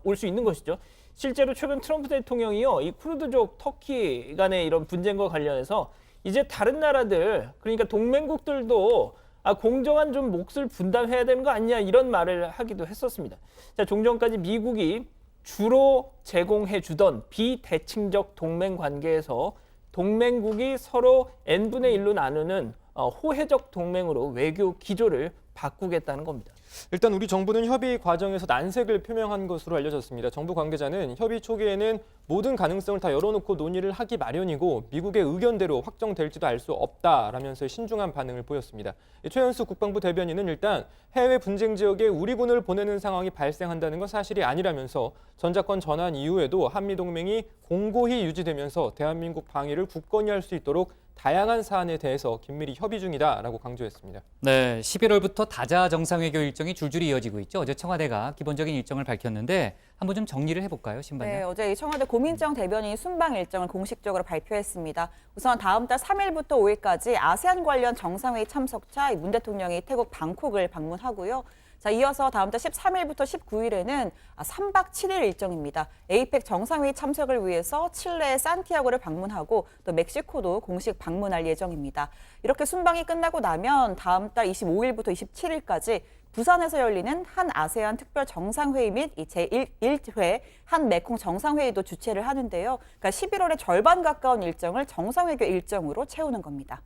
올 수 있는 것이죠. 실제로 최근 트럼프 대통령이요, 이 쿠르드족 터키 간의 이런 분쟁과 관련해서 이제 다른 나라들, 그러니까 동맹국들도 공정한 좀 몫을 분담해야 되는 거 아니냐 이런 말을 하기도 했었습니다. 자, 종전까지 미국이 주로 제공해 주던 비대칭적 동맹 관계에서 동맹국이 서로 n분의 1로 나누는 호혜적 동맹으로 외교 기조를 바꾸겠다는 겁니다. 일단 우리 정부는 협의 과정에서 난색을 표명한 것으로 알려졌습니다. 정부 관계자는 협의 초기에는 모든 가능성을 다 열어놓고 논의를 하기 마련이고 미국의 의견대로 확정될지도 알 수 없다라면서 신중한 반응을 보였습니다. 최현수 국방부 대변인은 일단 해외 분쟁 지역에 우리 군을 보내는 상황이 발생한다는 건 사실이 아니라면서 전작권 전환 이후에도 한미동맹이 공고히 유지되면서 대한민국 방위를 굳건히 할 수 있도록 다양한 사안에 대해서 긴밀히 협의 중이다라고 강조했습니다. 네, 11월부터 다자 정상회교 일정이 줄줄이 이어지고 있죠. 어제 청와대가 기본적인 일정을 밝혔는데 한번 좀 정리를 해볼까요, 신반장? 네, 어제 청와대 고민정 대변인이 순방 일정을 공식적으로 발표했습니다. 우선 다음 달 3일부터 5일까지 아세안 관련 정상회의 참석차 문 대통령이 태국 방콕을 방문하고요. 자, 이어서 다음 달 13일부터 19일에는 3박 7일 일정입니다. 에이펙 정상회의 참석을 위해서 칠레의 산티아고를 방문하고 또 멕시코도 공식 방문할 예정입니다. 이렇게 순방이 끝나고 나면 다음 달 25일부터 27일까지 부산에서 열리는 한 아세안 특별 정상회의 및 제1회 한 메콩 정상회의도 주최를 하는데요. 그러니까 11월의 절반 가까운 일정을 정상회교 일정으로 채우는 겁니다.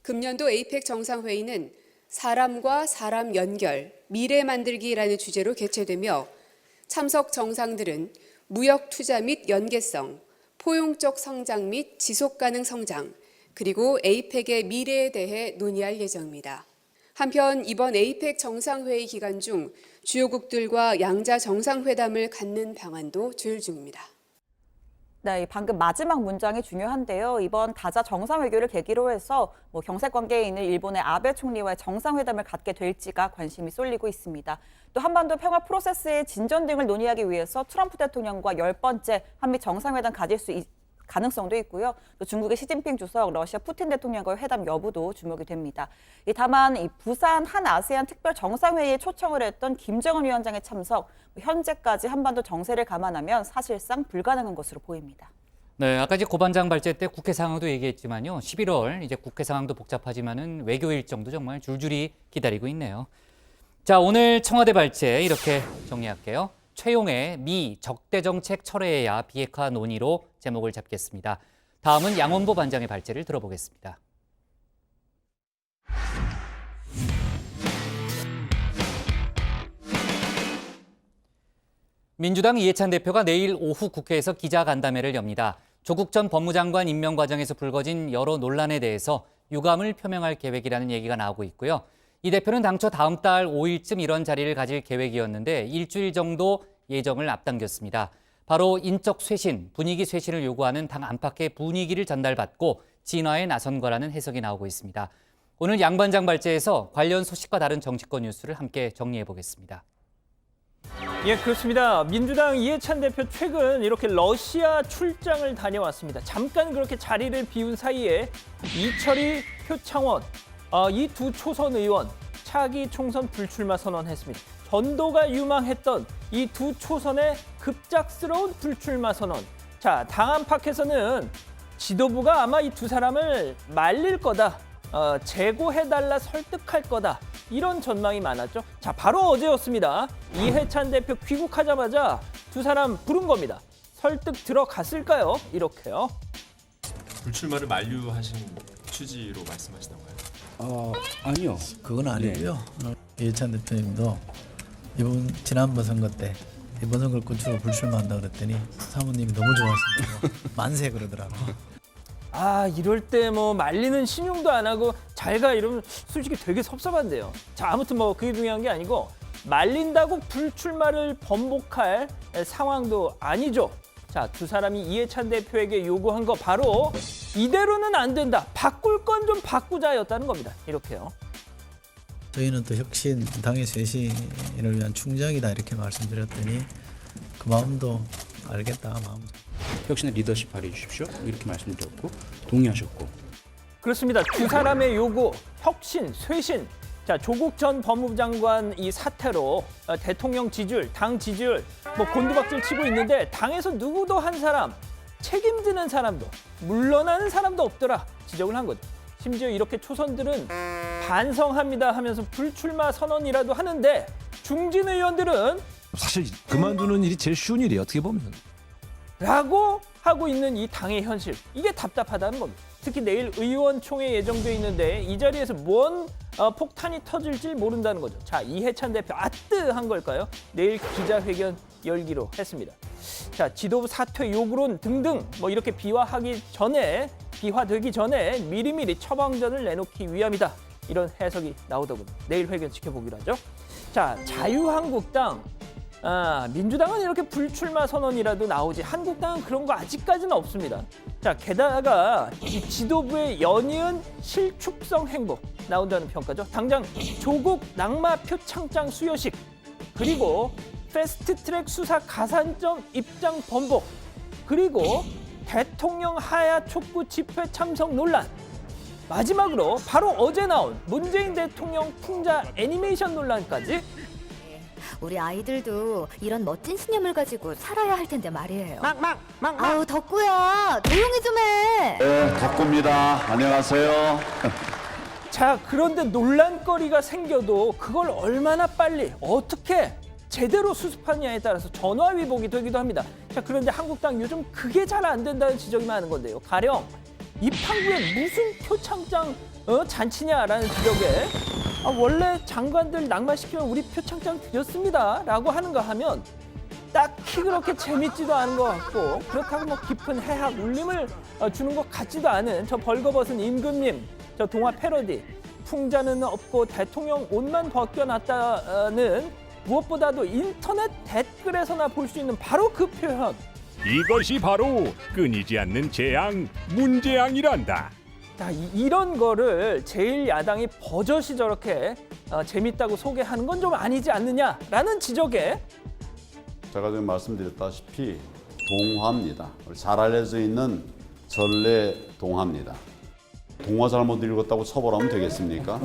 금년도 에이펙 정상회의는 사람과 사람 연결, 미래 만들기라는 주제로 개최되며 참석 정상들은 무역 투자 및 연계성, 포용적 성장 및 지속 가능 성장, 그리고 에이펙의 미래에 대해 논의할 예정입니다. 한편 이번 에이펙 정상회의 기간 중 주요국들과 양자 정상회담을 갖는 방안도 조율 중입니다. 네, 방금 마지막 문장이 중요한데요. 이번 다자 정상회교를 계기로 해서 경색 관계에 있는 일본의 아베 총리와의 정상회담을 갖게 될지가 관심이 쏠리고 있습니다. 또 한반도 평화 프로세스의 진전 등을 논의하기 위해서 트럼프 대통령과 10번째 한미 정상회담 가질 수 가능성도 있고요. 또 중국의 시진핑 주석, 러시아 푸틴 대통령과의 회담 여부도 주목이 됩니다. 다만 이 부산 한 아세안 특별 정상회의에 초청을 했던 김정은 위원장의 참석, 현재까지 한반도 정세를 감안하면 사실상 불가능한 것으로 보입니다. 네, 아까 이제 고반장 발제 때 국회 상황도 얘기했지만요. 11월 이제 국회 상황도 복잡하지만은 외교 일정도 정말 줄줄이 기다리고 있네요. 자, 오늘 청와대 발제 이렇게 정리할게요. 최용의 미 적대정책 철회해야 비핵화 논의로 제목을 잡겠습니다. 다음은 양원보 반장의 발제를 들어보겠습니다. 민주당 이해찬 대표가 내일 오후 국회에서 기자간담회를 엽니다. 조국 전 법무장관 임명 과정에서 불거진 여러 논란에 대해서 유감을 표명할 계획이라는 얘기가 나오고 있고요. 이 대표는 당초 다음 달 5일쯤 이런 자리를 가질 계획이었는데 일주일 정도 예정을 앞당겼습니다. 바로 인적 쇄신, 분위기 쇄신을 요구하는 당 안팎의 분위기를 전달받고 진화에 나선 거라는 해석이 나오고 있습니다. 오늘 양반장 발제에서 관련 소식과 다른 정치권 뉴스를 함께 정리해 보겠습니다. 예, 그렇습니다. 민주당 이해찬 대표 최근 이렇게 러시아 출장을 다녀왔습니다. 잠깐 그렇게 자리를 비운 사이에 이철희, 표창원, 이 두 초선 의원 차기 총선 불출마 선언했습니다. 전도가 유망했던 이 두 초선의 급작스러운 불출마 선언. 자, 당 안팎에서는 지도부가 아마 이 두 사람을 말릴 거다. 재고해달라 설득할 거다. 이런 전망이 많았죠. 자, 바로 어제였습니다. 이해찬 대표 귀국하자마자 두 사람 부른 겁니다. 설득 들어갔을까요? 이렇게요. 불출마를 만류하신 취지로 말씀하시던가요? 아니요. 그건 아니고요. 이해찬 대표님도 지난번 선거 때 이번 선거를 끝으로 불출마한다 그랬더니 사모님이 너무 좋아하신다고 만세 그러더라고요. 이럴 때 뭐 말리는 신용도 안 하고 잘가 이러면 솔직히 되게 섭섭한데요. 자, 아무튼 뭐 그게 중요한 게 아니고 말린다고 불출마를 번복할 상황도 아니죠. 자, 두 사람이 이해찬 대표에게 요구한 거 바로 이대로는 안 된다. 바꿀 건 좀 바꾸자였다는 겁니다. 이렇게요. 저희는 또 혁신, 당의 쇄신을 위한 충정이다 이렇게 말씀드렸더니 그 마음도 알겠다 마음도. 혁신의 리더십 발휘해 주십시오. 이렇게 말씀드렸고 동의하셨고. 그렇습니다. 두 사람의 요구, 혁신, 쇄신. 자, 조국 전 법무부 장관 이 사태로 대통령 지지율, 당 지지율 뭐 곤두박질 치고 있는데 당에서 누구도 한 사람, 책임지는 사람도, 물러나는 사람도 없더라 지적을 한 거죠. 심지어 이렇게 초선들은 반성합니다 하면서 불출마 선언이라도 하는데 중진 의원들은 사실 그만두는 일이 제일 쉬운 일이에요. 어떻게 보면. 라고 하고 있는 이 당의 현실, 이게 답답하다는 겁니다. 특히 내일 의원총회 예정돼 있는데 이 자리에서 뭔 폭탄이 터질지 모른다는 거죠. 자, 이해찬 대표 아뜨한 걸까요? 내일 기자회견 열기로 했습니다. 자, 지도부 사퇴 요구론 등등 뭐 이렇게 비화되기 전에 미리미리 처방전을 내놓기 위함이다. 이런 해석이 나오더군요. 내일 회견 지켜보기로 하죠. 자, 자유한국당. 민주당은 이렇게 불출마 선언이라도 나오지 한국당은 그런 거 아직까지는 없습니다. 자, 게다가 이 지도부의 연이은 실축성 행보 나온다는 평가죠. 당장 조국 낙마 표창장 수여식, 그리고 패스트트랙 수사 가산점 입장 번복, 그리고 대통령 하야 촉구 집회 참석 논란, 마지막으로 바로 어제 나온 문재인 대통령 풍자 애니메이션 논란까지. 우리 아이들도 이런 멋진 신념을 가지고 살아야 할 텐데 말이에요. 아우, 덕구야, 조용히 좀 해. 네, 덕구입니다. 안녕하세요. 자, 그런데 논란거리가 생겨도 그걸 얼마나 빨리 어떻게 제대로 수습하느냐에 따라서 전화위복이 되기도 합니다. 자, 그런데 한국당 요즘 그게 잘 안 된다는 지적이 많은 건데요. 가령 입항구에 무슨 표창장 잔치냐라는 지적에 원래 장관들 낙마시키면 우리 표창장 드렸습니다 라고 하는가 하면 딱히 그렇게 재밌지도 않은 것 같고, 그렇다고 뭐 깊은 해학 울림을 주는 것 같지도 않은 저 벌거벗은 임금님, 저 동화 패러디, 풍자는 없고 대통령 옷만 벗겨놨다는 무엇보다도 인터넷 댓글에서나 볼 수 있는 바로 그 표현. 이것이 바로 끊이지 않는 재앙, 문재앙이란다. 자, 이런 거를 제1야당이 버젓이 저렇게 재밌다고 소개하는 건 좀 아니지 않느냐라는 지적에 제가 지금 말씀드렸다시피 동화입니다. 잘 알려져 있는 전래 동화입니다. 동화 잘못 읽었다고 처벌하면 되겠습니까?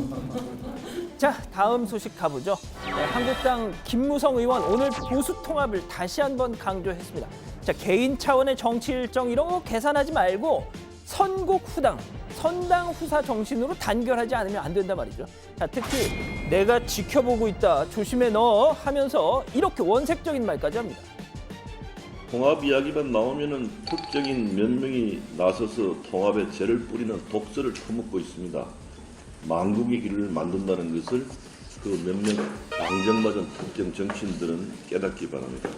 자, 다음 소식 가보죠. 네, 한국당 김무성 의원 오늘 보수 통합을 다시 한번 강조했습니다. 자, 개인 차원의 정치 일정 이런 거 계산하지 말고 선곡 후당, 선당 후사 정신으로 단결하지 않으면 안 된단 말이죠. 자, 특히 내가 지켜보고 있다, 조심해 너 하면서 이렇게 원색적인 말까지 합니다. 통합 이야기만 나오면은 특정인 몇 명이 나서서 통합에 죄를 뿌리는 독설을 퍼붓고 있습니다. 망국의 길을 만든다는 것을 그 몇몇 방정맞은 특정 정치인들은 깨닫기 바랍니다.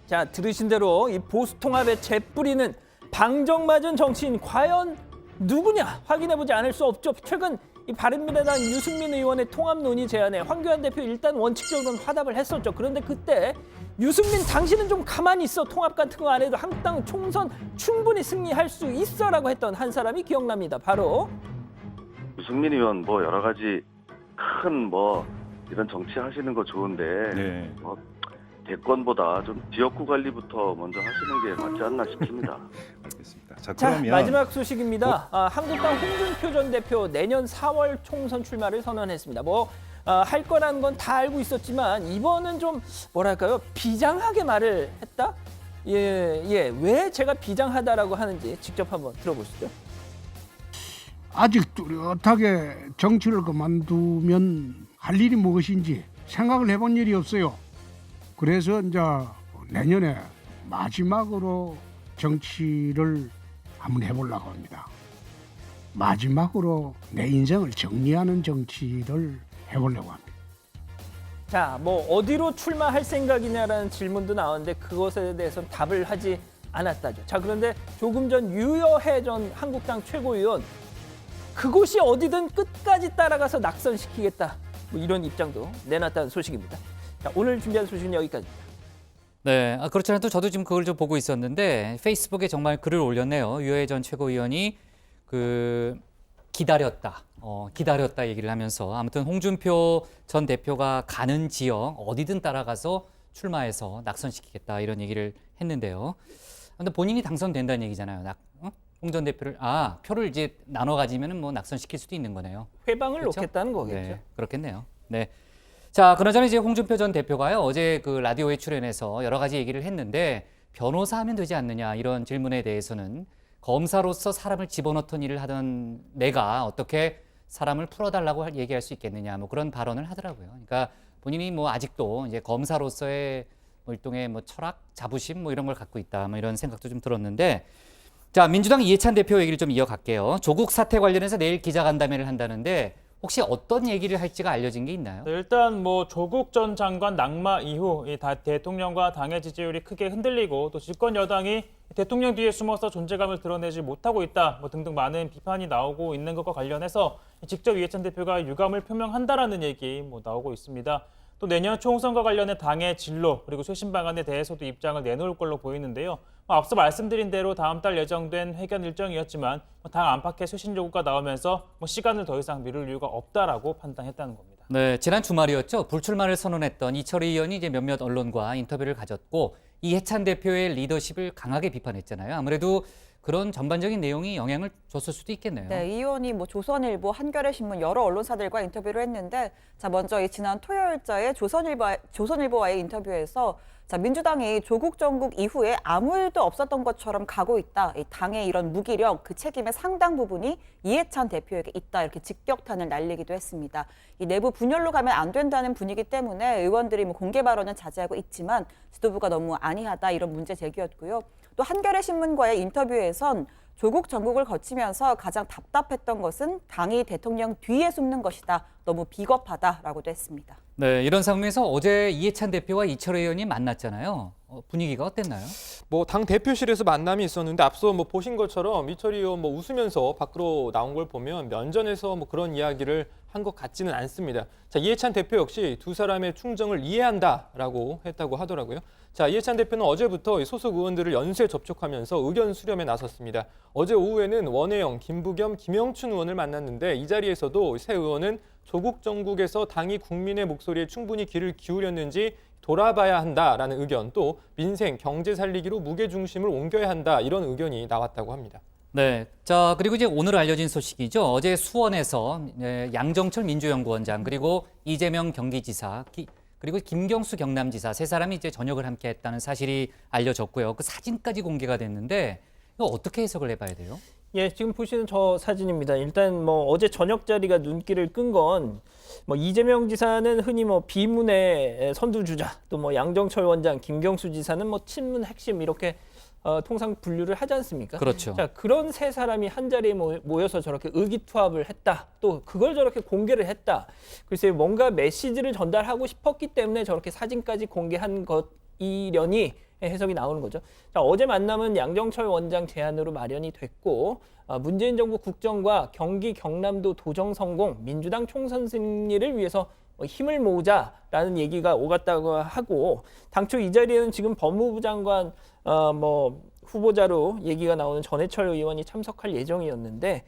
자, 들으신 대로 이 보수 통합에 죄 뿌리는 방정맞은 정치인 과연 누구냐 확인해보지 않을 수 없죠. 최근 이 바른미래당 유승민 의원의 통합 논의 제안에 황교안 대표 일단 원칙적으로는 화답을 했었죠. 그런데 그때 유승민 당신은 좀 가만히 있어. 통합 같은 거 안 해도 한국당 총선 충분히 승리할 수 있어라고 했던 한 사람이 기억납니다. 바로 유승민 의원 뭐 여러 가지 큰 뭐 이런 정치 하시는 거 좋은데 뭐 대권보다 좀 지역구 관리부터 먼저 하시는 게 맞지 않나 싶습니다. 알겠습니다. 자, 마지막 소식입니다. 한국당 홍준표 전 대표 내년 4월 총선 출마를 선언했습니다. 할 거라는 건 다 알고 있었지만 이번은 좀 뭐랄까요? 비장하게 말을 했다? 왜 제가 비장하다라고 하는지 직접 한번 들어보시죠. 아직 뚜렷하게 정치를 그만두면 할 일이 무엇인지 생각을 해본 일이 없어요. 그래서 이제 내년에 마지막으로 정치를 한번 해보려고 합니다. 마지막으로 내 인생을 정리하는 정치를 해보려고 합니다. 자, 어디로 출마할 생각이냐라는 질문도 나왔는데 그것에 대해서는 답을 하지 않았다죠. 자, 그런데 조금 전 유여해 전 한국당 최고위원 그곳이 어디든 끝까지 따라가서 낙선시키겠다. 이런 입장도 내놨다는 소식입니다. 자, 오늘 준비한 소식은 여기까지입니다. 네, 그렇지 않아도 저도 지금 그걸 좀 보고 있었는데 페이스북에 정말 글을 올렸네요. 유해 전 최고위원이 기다렸다 얘기를 하면서 아무튼 홍준표 전 대표가 가는 지역 어디든 따라가서 출마해서 낙선시키겠다 이런 얘기를 했는데요. 근데 본인이 당선된다는 얘기잖아요. 홍 전 대표를 표를 이제 나눠 가지면은 뭐 낙선시킬 수도 있는 거네요. 회방을 그렇죠? 놓겠다는 거겠죠. 네, 그렇겠네요. 네. 자, 그나저나 이제 홍준표 전 대표가요 어제 그 라디오에 출연해서 여러 가지 얘기를 했는데 변호사 하면 되지 않느냐 이런 질문에 대해서는 검사로서 사람을 집어넣던 일을 하던 내가 어떻게 사람을 풀어달라고 얘기할 수 있겠느냐 뭐 그런 발언을 하더라고요. 그러니까 본인이 뭐 아직도 이제 검사로서의 일종의 뭐 철학, 자부심 뭐 이런 걸 갖고 있다 뭐 이런 생각도 좀 들었는데. 자, 민주당 이해찬 대표 얘기를 좀 이어갈게요. 조국 사태 관련해서 내일 기자간담회를 한다는데 혹시 어떤 얘기를 할지가 알려진 게 있나요? 네, 일단 조국 전 장관 낙마 이후 대통령과 당의 지지율이 크게 흔들리고 또 집권 여당이 대통령 뒤에 숨어서 존재감을 드러내지 못하고 있다 등등 많은 비판이 나오고 있는 것과 관련해서 직접 이해찬 대표가 유감을 표명한다라는 얘기 나오고 있습니다. 또 내년 총선과 관련해 당의 진로 그리고 쇄신 방안에 대해서도 입장을 내놓을 걸로 보이는데요. 앞서 말씀드린 대로 다음 달 예정된 회견 일정이었지만 당 안팎의 쇄신 요구가 나오면서 시간을 더 이상 미룰 이유가 없다라고 판단했다는 겁니다. 네, 지난 주말이었죠. 불출마를 선언했던 이철희 의원이 이제 몇몇 언론과 인터뷰를 가졌고 이해찬 대표의 리더십을 강하게 비판했잖아요. 아무래도 그런 전반적인 내용이 영향을 줬을 수도 있겠네요. 네, 이 의원이 조선일보, 한겨레신문 여러 언론사들과 인터뷰를 했는데 지난 토요일자에 조선일보와의 인터뷰에서 민주당이 조국 정국 이후에 아무 일도 없었던 것처럼 가고 있다. 당의 이런 무기력, 그 책임의 상당 부분이 이해찬 대표에게 있다. 이렇게 직격탄을 날리기도 했습니다. 이 내부 분열로 가면 안 된다는 분위기 때문에 의원들이 공개 발언은 자제하고 있지만 지도부가 너무 안이하다 이런 문제 제기였고요. 또 한겨레신문과의 인터뷰에선 조국 정국을 거치면서 가장 답답했던 것은 당이 대통령 뒤에 숨는 것이다. 너무 비겁하다라고도 했습니다. 네, 이런 상황에서 어제 이해찬 대표와 이철희 의원이 만났잖아요. 분위기가 어땠나요? 당 대표실에서 만남이 있었는데 앞서 보신 것처럼 이철희 의원 웃으면서 밖으로 나온 걸 보면 면전에서 그런 이야기를 한 것 같지는 않습니다. 자, 이해찬 대표 역시 두 사람의 충정을 이해한다라고 했다고 하더라고요. 자, 이해찬 대표는 어제부터 소속 의원들을 연쇄 접촉하면서 의견 수렴에 나섰습니다. 어제 오후에는 원혜영, 김부겸, 김영춘 의원을 만났는데 이 자리에서도 새 의원은 조국 정국에서 당이 국민의 목소리에 충분히 귀를 기울였는지 돌아봐야 한다라는 의견, 또 민생, 경제 살리기로 무게중심을 옮겨야 한다 이런 의견이 나왔다고 합니다. 네, 자 그리고 이제 오늘 알려진 소식이죠. 어제 수원에서 양정철 민주연구원장 그리고 이재명 경기지사 그리고 김경수 경남지사 세 사람이 이제 저녁을 함께했다는 사실이 알려졌고요. 그 사진까지 공개가 됐는데 이거 어떻게 해석을 해봐야 돼요? 예, 지금 보시는 저 사진입니다. 일단 어제 저녁 자리가 눈길을 끈 건 이재명 지사는 흔히 비문의 선두주자, 또 양정철 원장, 김경수 지사는 친문 핵심 이렇게 통상 분류를 하지 않습니까? 그렇죠. 자, 그런 세 사람이 한 자리에 모여서 저렇게 의기투합을 했다. 또 그걸 저렇게 공개를 했다. 글쎄 뭔가 메시지를 전달하고 싶었기 때문에 저렇게 사진까지 공개한 것이려니 해석이 나오는 거죠. 자, 어제 만남은 양정철 원장 제안으로 마련이 됐고 문재인 정부 국정과 경기 경남도 도정 성공, 민주당 총선 승리를 위해서 힘을 모으자라는 얘기가 오갔다고 하고 당초 이 자리에는 지금 법무부 장관 후보자로 얘기가 나오는 전해철 의원이 참석할 예정이었는데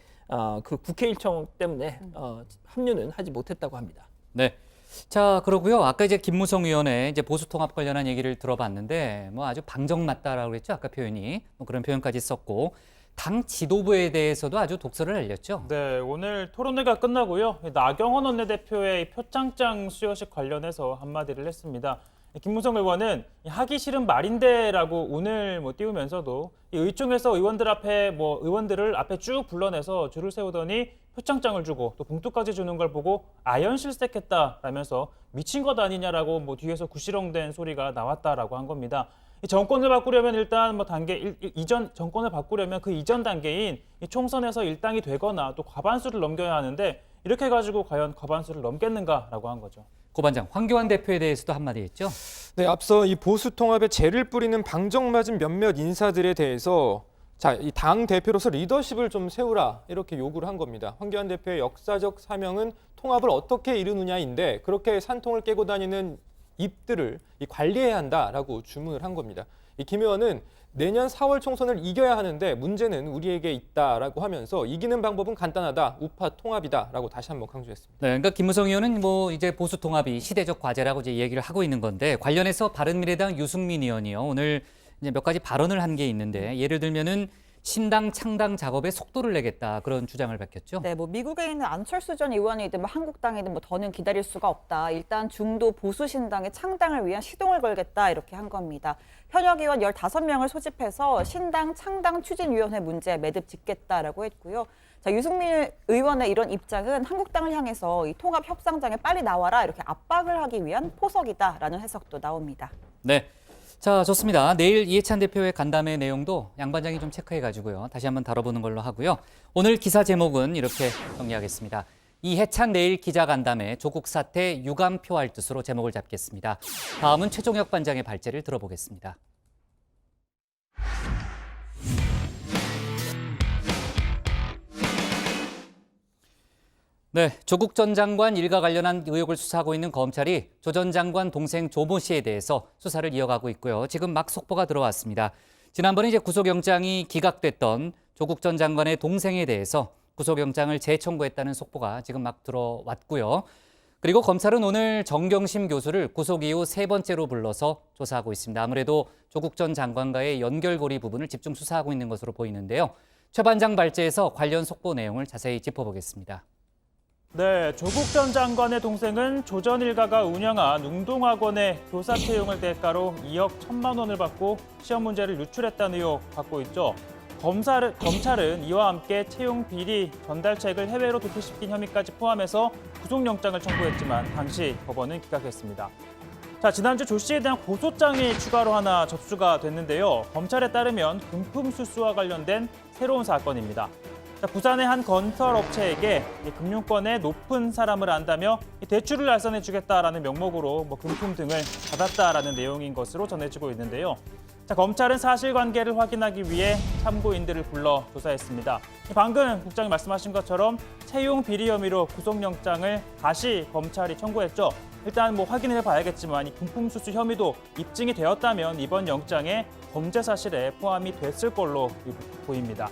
그 국회 일정 때문에 합류는 하지 못했다고 합니다. 네. 자, 그러고요. 아까 이제 김무성 의원의 이제 보수 통합 관련한 얘기를 들어봤는데 뭐 아주 방정맞다라고 그랬죠. 아까 표현이 뭐 그런 표현까지 썼고 당 지도부에 대해서도 아주 독설을 알렸죠. 네, 오늘 토론회가 끝나고요. 나경원 원내대표의 표창장 수여식 관련해서 한마디를 했습니다. 김무성 의원은 하기 싫은 말인데라고 운을 띄우면서도 이 의총에서 의원들을 앞에 쭉 불러내서 줄을 세우더니 표창장을 주고 또 봉투까지 주는 걸 보고 아연실색했다라면서 미친 것 아니냐라고 뒤에서 구시렁댄 소리가 나왔다라고 한 겁니다. 이 정권을 바꾸려면 일단 이전 정권을 바꾸려면 그 이전 단계인 이 총선에서 일당이 되거나 또 과반수를 넘겨야 하는데 이렇게 해가지고 과연 과반수를 넘겠는가라고 한 거죠. 고반장, 황교안 대표에 대해서도 한마디 했죠? 네, 앞서 이 보수 통합에 재를 뿌리는 방정맞은 몇몇 인사들에 대해서 이 당 대표로서 리더십을 좀 세우라 이렇게 요구를 한 겁니다. 황교안 대표의 역사적 사명은 통합을 어떻게 이루느냐인데 그렇게 산통을 깨고 다니는 입들을 관리해야 한다라고 주문을 한 겁니다. 이 김 의원은 내년 4월 총선을 이겨야 하는데 문제는 우리에게 있다라고 하면서 이기는 방법은 간단하다, 우파 통합이다라고 다시 한번 강조했습니다. 네, 그러니까 김무성 의원은 이제 보수 통합이 시대적 과제라고 이제 얘기를 하고 있는 건데 관련해서 바른미래당 유승민 의원이요 오늘 이제 몇 가지 발언을 한 게 있는데 예를 들면은 신당 창당 작업에 속도를 내겠다 그런 주장을 밝혔죠. 네, 미국에 있는 안철수 전 의원이든 한국당이든 더는 기다릴 수가 없다. 일단 중도 보수 신당의 창당을 위한 시동을 걸겠다 이렇게 한 겁니다. 현역 의원 15명을 소집해서 신당 창당 추진위원회 문제에 매듭 짓겠다라고 했고요. 자, 유승민 의원의 이런 입장은 한국당을 향해서 이 통합 협상장에 빨리 나와라 이렇게 압박을 하기 위한 포석이다라는 해석도 나옵니다. 네. 자, 좋습니다. 내일 이해찬 대표의 간담회 내용도 양 반장이 좀 체크해가지고요. 다시 한번 다뤄보는 걸로 하고요. 오늘 기사 제목은 이렇게 정리하겠습니다. 이해찬 내일 기자간담회 조국 사태 유감 표할 뜻으로 제목을 잡겠습니다. 다음은 최종혁 반장의 발제를 들어보겠습니다. 네, 조국 전 장관 일가 관련한 의혹을 수사하고 있는 검찰이 조 전 장관 동생 조모 씨에 대해서 수사를 이어가고 있고요. 지금 막 속보가 들어왔습니다. 지난번에 이제 구속영장이 기각됐던 조국 전 장관의 동생에 대해서 구속영장을 재청구했다는 속보가 지금 막 들어왔고요. 그리고 검찰은 오늘 정경심 교수를 구속 이후 3번째로 불러서 조사하고 있습니다. 아무래도 조국 전 장관과의 연결고리 부분을 집중 수사하고 있는 것으로 보이는데요. 최 반장 발제에서 관련 속보 내용을 자세히 짚어보겠습니다. 네, 조국 전 장관의 동생은 조 전 일가가 운영한 웅동학원의 교사 채용을 대가로 2억 1천만 원을 받고 시험 문제를 유출했다는 의혹 받고 있죠. 검찰은 이와 함께 채용 비리 전달책을 해외로 도피시킨 혐의까지 포함해서 구속영장을 청구했지만 당시 법원은 기각했습니다. 자, 지난주 조 씨에 대한 고소장이 추가로 하나 접수가 됐는데요. 검찰에 따르면 금품 수수와 관련된 새로운 사건입니다. 부산의 한 건설업체에게 금융권의 높은 사람을 안다며 대출을 알선해주겠다라는 명목으로 금품 등을 받았다라는 내용인 것으로 전해지고 있는데요. 자, 검찰은 사실관계를 확인하기 위해 참고인들을 불러 조사했습니다. 방금 국장이 말씀하신 것처럼 채용 비리 혐의로 구속영장을 다시 검찰이 청구했죠. 일단 확인해 봐야겠지만 이 금품 수수 혐의도 입증이 되었다면 이번 영장에 범죄 사실에 포함이 됐을 걸로 보입니다.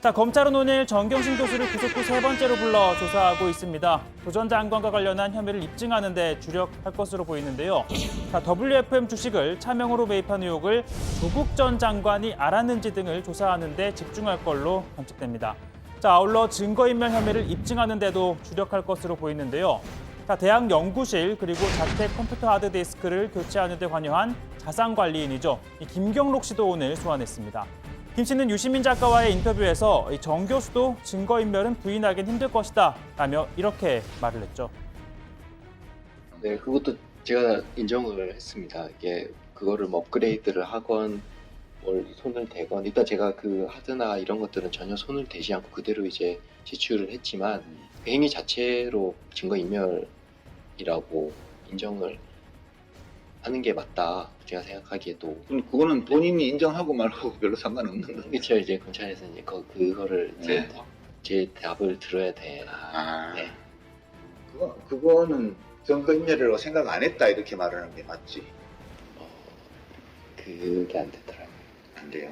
자, 검찰은 오늘 정경심 교수를 구속 후 3번째로 불러 조사하고 있습니다. 조 전 장관과 관련한 혐의를 입증하는 데 주력할 것으로 보이는데요. 자, WFM 주식을 차명으로 매입한 의혹을 조국 전 장관이 알았는지 등을 조사하는 데 집중할 걸로 관측됩니다. 자, 아울러 증거인멸 혐의를 입증하는 데도 주력할 것으로 보이는데요. 자, 대학 연구실 그리고 자택 컴퓨터 하드디스크를 교체하는 데 관여한 자산관리인이죠. 김경록 씨도 오늘 소환했습니다. 김 씨는 유시민 작가와의 인터뷰에서 정 교수도 증거인멸은 부인하기는 힘들 것이다 라며 이렇게 말을 했죠. 네, 그것도 제가 인정을 했습니다. 이게 그거를 업그레이드를 하건 뭘 손을 대건 일단 제가 그 하드나 이런 것들은 전혀 손을 대지 않고 그대로 이제 제출을 했지만 그 행위 자체로 증거인멸이라고 인정을 하는 게 맞다. 제가 생각하기에도. 그럼 그거는 본인이 인정하고 말고 별로 상관없는 거죠. 그렇죠. 이제 검찰에서 이제 그거를 이제 제 답을 들어야 돼. 네. 그거는 증거인멸이라고 생각 안 했다 이렇게 말하는 게 맞지. 그게 안 되더라고요. 안 돼요.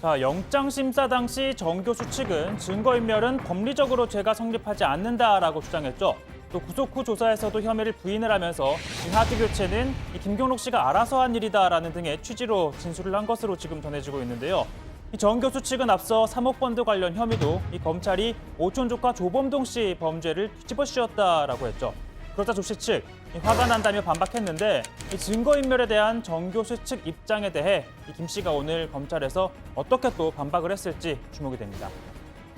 자, 영장 심사 당시 정 교수 측은 증거인멸은 법리적으로 죄가 성립하지 않는다라고 주장했죠. 또 구속 후 조사에서도 혐의를 부인을 하면서 이 학위 교체는 이 김경록 씨가 알아서 한 일이다라는 등의 취지로 진술을 한 것으로 지금 전해지고 있는데요. 이 정 교수 측은 앞서 3억 펀드 관련 혐의도 이 검찰이 오촌 조카 조범동 씨 범죄를 뒤집어 씌웠다라고 했죠. 그러자 조 씨 측 화가 난다며 반박했는데 이 증거인멸에 대한 정 교수 측 입장에 대해 이 김 씨가 오늘 검찰에서 어떻게 또 반박을 했을지 주목이 됩니다.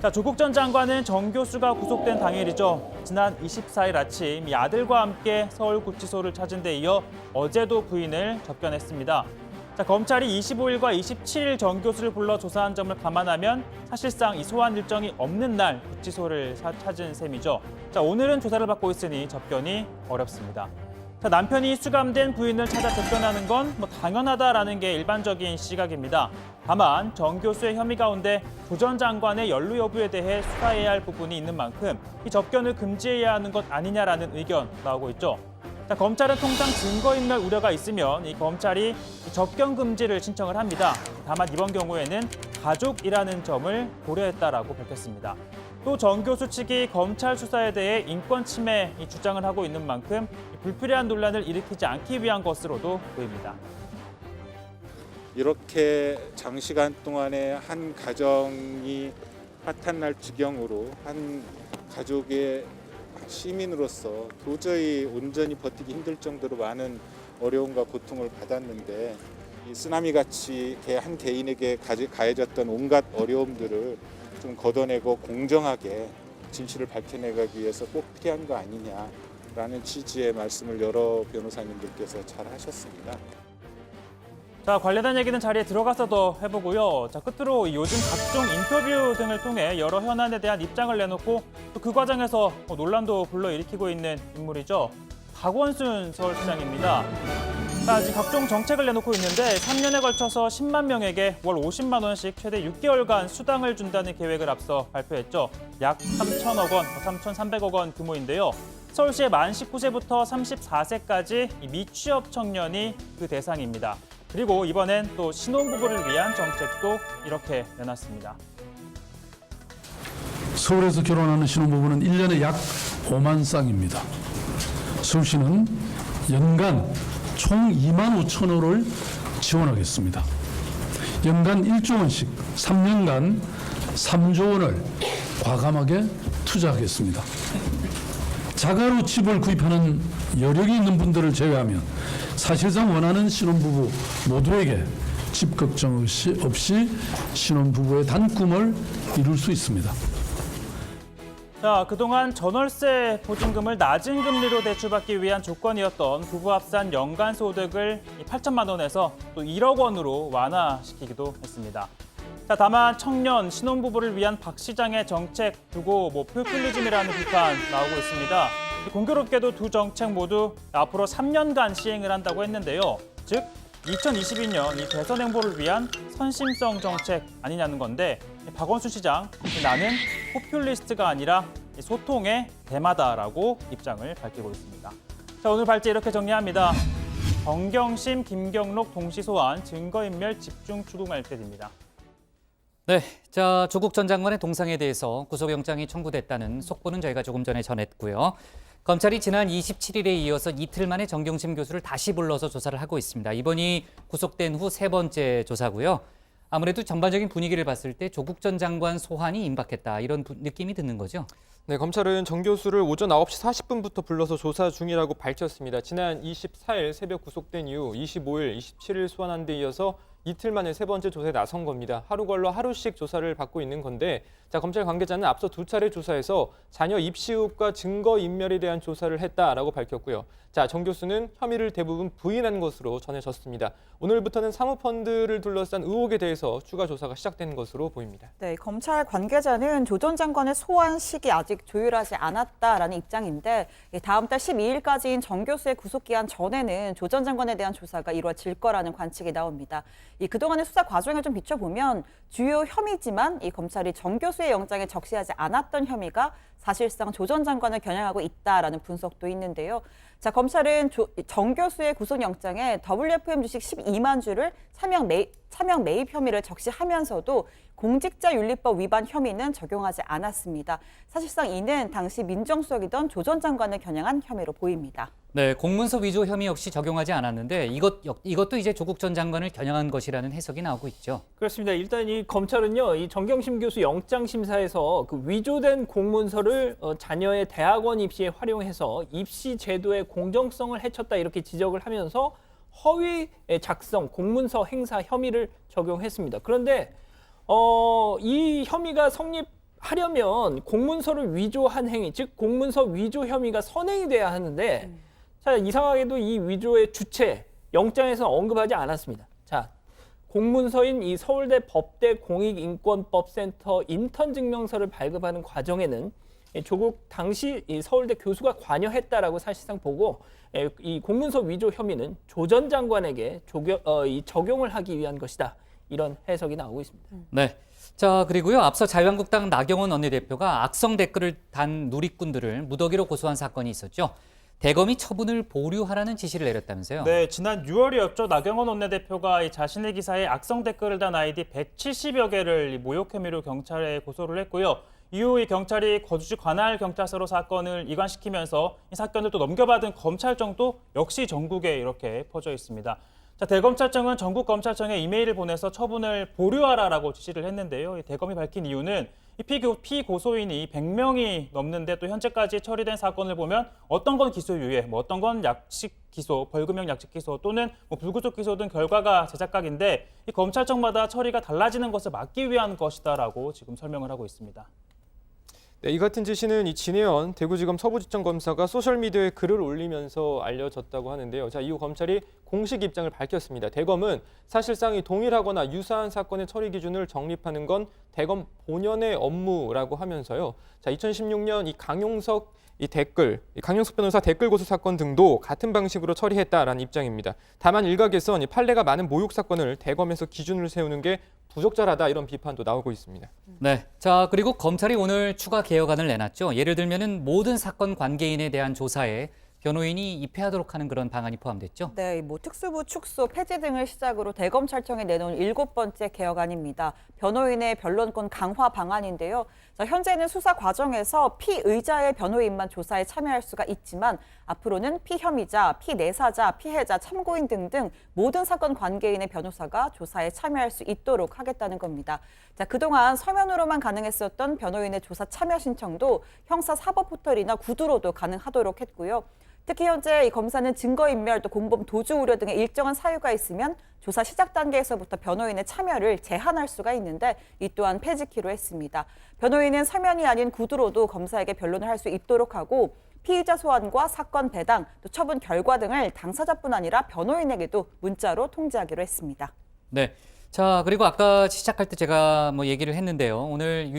자, 조국 전 장관은 정 교수가 구속된 당일이죠. 지난 24일 아침 이 아들과 함께 서울구치소를 찾은 데 이어 어제도 부인을 접견했습니다. 자, 검찰이 25일과 27일 정 교수를 불러 조사한 점을 감안하면 사실상 이 소환 일정이 없는 날 구치소를 찾은 셈이죠. 자, 오늘은 조사를 받고 있으니 접견이 어렵습니다. 자, 남편이 수감된 부인을 찾아 접견하는 건 당연하다라는 게 일반적인 시각입니다. 다만 정 교수의 혐의 가운데 조 전 장관의 연루 여부에 대해 수사해야 할 부분이 있는 만큼 이 접견을 금지해야 하는 것 아니냐라는 의견 나오고 있죠. 자, 검찰은 통상 증거인멸 우려가 있으면 이 검찰이 접견 금지를 신청을 합니다. 다만 이번 경우에는 가족이라는 점을 고려했다라고 밝혔습니다. 또 정 교수 측이 검찰 수사에 대해 인권 침해 주장을 하고 있는 만큼 불필요한 논란을 일으키지 않기 위한 것으로도 보입니다. 이렇게 장시간 동안에 한 가정이 파탄날 지경으로 한 가족의 시민으로서 도저히 온전히 버티기 힘들 정도로 많은 어려움과 고통을 받았는데 이 쓰나미같이 한 개인에게 가해졌던 온갖 어려움들을 좀 걷어내고 공정하게 진실을 밝혀내기 위해서 꼭 필요한 거 아니냐라는 취지의 말씀을 여러 변호사님들께서 잘 하셨습니다. 자, 관련된 얘기는 자리에 들어가서도 해보고요. 자, 끝으로 요즘 각종 인터뷰 등을 통해 여러 현안에 대한 입장을 내놓고 또 그 과정에서 논란도 불러일으키고 있는 인물이죠. 박원순 서울시장입니다. 자, 지금 각종 정책을 내놓고 있는데 3년에 걸쳐서 10만 명에게 월 50만 원씩 최대 6개월간 수당을 준다는 계획을 앞서 발표했죠. 약 3천억 원, 3,300억 원 규모인데요. 서울시의 만 19세부터 34세까지 미취업 청년이 그 대상입니다. 그리고 이번엔 또 신혼부부를 위한 정책도 이렇게 내놨습니다. 서울에서 결혼하는 신혼부부는 1년에 약 5만 쌍입니다. 서울시는 연간 총 2만 5천 호를 지원하겠습니다. 연간 1조 원씩 3년간 3조 원을 과감하게 투자하겠습니다. 자가로 집을 구입하는 여력이 있는 분들을 제외하면 사실상 원하는 신혼부부 모두에게 집 걱정 없이 신혼부부의 단 꿈을 이룰 수 있습니다. 자, 그동안 전월세 보증금을 낮은 금리로 대출받기 위한 조건이었던 부부 합산 연간 소득을 8천만 원에서 또 1억 원으로 완화시키기도 했습니다. 자, 다만 청년, 신혼부부를 위한 박 시장의 정책 두고 포퓰리즘이라는 비판 나오고 있습니다. 공교롭게도 두 정책 모두 앞으로 3년간 시행을 한다고 했는데요. 즉 2022년 이 대선 행보를 위한 선심성 정책 아니냐는 건데 박원순 시장, 나는 포퓰리스트가 아니라 소통의 대마다라고 입장을 밝히고 있습니다. 자, 오늘 발제 이렇게 정리합니다. 정경심, 김경록 동시 소환, 증거인멸 집중 추궁할 때입니다. 네, 자, 조국 전 장관의 동상에 대해서 구속영장이 청구됐다는 속보는 저희가 조금 전에 전했고요. 검찰이 지난 27일에 이어서 이틀 만에 정경심 교수를 다시 불러서 조사를 하고 있습니다. 이번이 구속된 후 세 번째 조사고요. 아무래도 전반적인 분위기를 봤을 때 조국 전 장관 소환이 임박했다, 이런 느낌이 드는 거죠? 네, 검찰은 정 교수를 오전 9시 40분부터 불러서 조사 중이라고 밝혔습니다. 지난 24일 새벽 구속된 이후 25일, 27일 소환한 데 이어서 이틀 만에 세 번째 조사에 나선 겁니다. 하루 걸러 하루씩 조사를 받고 있는 건데 자, 검찰 관계자는 앞서 2차례 조사에서 자녀 입시 의혹과 증거 인멸에 대한 조사를 했다라고 밝혔고요. 자, 정 교수는 혐의를 대부분 부인한 것으로 전해졌습니다. 오늘부터는 사모펀드를 둘러싼 의혹에 대해서 추가 조사가 시작된 것으로 보입니다. 네, 검찰 관계자는 조 전 장관의 소환 시기 아직 조율하지 않았다라는 입장인데 다음 달 12일까지인 정 교수의 구속기한 전에는 조 전 장관에 대한 조사가 이루어질 거라는 관측이 나옵니다. 그동안의 수사 과정을 좀 비춰보면 주요 혐의지만 이 검찰이 정 교수의 영장에 적시하지 않았던 혐의가 사실상 조 전 장관을 겨냥하고 있다라는 분석도 있는데요. 자, 검찰은 정 교수의 구속영장에 WFM 주식 12만 주를 차명 매입 혐의를 적시하면서도 공직자윤리법 위반 혐의는 적용하지 않았습니다. 사실상 이는 당시 민정수석이던 조 전 장관을 겨냥한 혐의로 보입니다. 네, 공문서 위조 혐의 역시 적용하지 않았는데 이것도 이제 조국 전 장관을 겨냥한 것이라는 해석이 나오고 있죠. 그렇습니다. 일단 이 검찰은요, 이 정경심 교수 영장 심사에서 그 위조된 공문서를 자녀의 대학원 입시에 활용해서 입시 제도의 공정성을 해쳤다 이렇게 지적을 하면서 허위 작성, 공문서 행사 혐의를 적용했습니다. 그런데 이 혐의가 성립하려면 공문서를 위조한 행위, 즉 공문서 위조 혐의가 선행이 돼야 하는데 자, 이상하게도 이 위조의 주체, 영장에서 언급하지 않았습니다. 자, 공문서인 이 서울대 법대 공익인권법센터 인턴 증명서를 발급하는 과정에는 조국 당시 이 서울대 교수가 관여했다라고 사실상 보고 이 공문서 위조 혐의는 조 전 장관에게 적용을 하기 위한 것이다. 이런 해석이 나오고 있습니다. 네. 자, 그리고요. 앞서 자유한국당 나경원 원내대표가 악성 댓글을 단 누리꾼들을 무더기로 고소한 사건이 있었죠. 대검이 처분을 보류하라는 지시를 내렸다면서요? 네, 지난 6월이었죠. 나경원 원내대표가 자신의 기사에 악성 댓글을 단 아이디 170여 개를 모욕 혐의로 경찰에 고소를 했고요. 이후 이 경찰이 거주지 관할 경찰서로 사건을 이관시키면서 이 사건을 또 넘겨받은 검찰청도 역시 전국에 이렇게 퍼져 있습니다. 자, 대검찰청은 전국 검찰청에 이메일을 보내서 처분을 보류하라라고 지시를 했는데요. 이 대검이 밝힌 이유는 이 피고소인이 100명이 넘는데 또 현재까지 처리된 사건을 보면 어떤 건 기소 유예, 어떤 건 약식 기소, 벌금형 약식 기소 또는 불구속 기소 등 결과가 제각각인데 이 검찰청마다 처리가 달라지는 것을 막기 위한 것이다라고 지금 설명을 하고 있습니다. 네, 이 같은 지시는 이 진혜원 대구지검 서부지청 검사가 소셜미디어에 글을 올리면서 알려졌다고 하는데요. 자, 이후 검찰이 공식 입장을 밝혔습니다. 대검은 사실상 이 동일하거나 유사한 사건의 처리 기준을 정립하는 건 대검 본연의 업무라고 하면서요. 자, 2016년 이 강용석 변호사 댓글 고소 사건 등도 같은 방식으로 처리했다라는 입장입니다. 다만 일각에선 이 판례가 많은 모욕 사건을 대검에서 기준을 세우는 게 부적절하다 이런 비판도 나오고 있습니다. 네, 자 그리고 검찰이 오늘 추가 개혁안을 내놨죠. 예를 들면은 모든 사건 관계인에 대한 조사에 변호인이 입회하도록 하는 그런 방안이 포함됐죠. 네, 특수부 축소, 폐지 등을 시작으로 대검찰청에 내놓은 7번째 개혁안입니다. 변호인의 변론권 강화 방안인데요. 자, 현재는 수사 과정에서 피의자의 변호인만 조사에 참여할 수가 있지만 앞으로는 피혐의자, 피내사자, 피해자, 참고인 등등 모든 사건 관계인의 변호사가 조사에 참여할 수 있도록 하겠다는 겁니다. 자, 그동안 서면으로만 가능했었던 변호인의 조사 참여 신청도 형사사법포털이나 구두로도 가능하도록 했고요. 특히 현재 이 검사는 증거인멸, 또 공범 도주 우려 등의 일정한 사유가 있으면 조사 시작 단계에서부터 변호인의 참여를 제한할 수가 있는데 이 또한 폐지키로 했습니다. 변호인은 서면이 아닌 구두로도 검사에게 변론을 할 수 있도록 하고 피의자 소환과 사건 배당, 또 처분 결과 등을 당사자뿐 아니라 변호인에게도 문자로 통지하기로 했습니다. 네. 자, 그리고 아까 시작할 때 제가 얘기를 했는데요. 오늘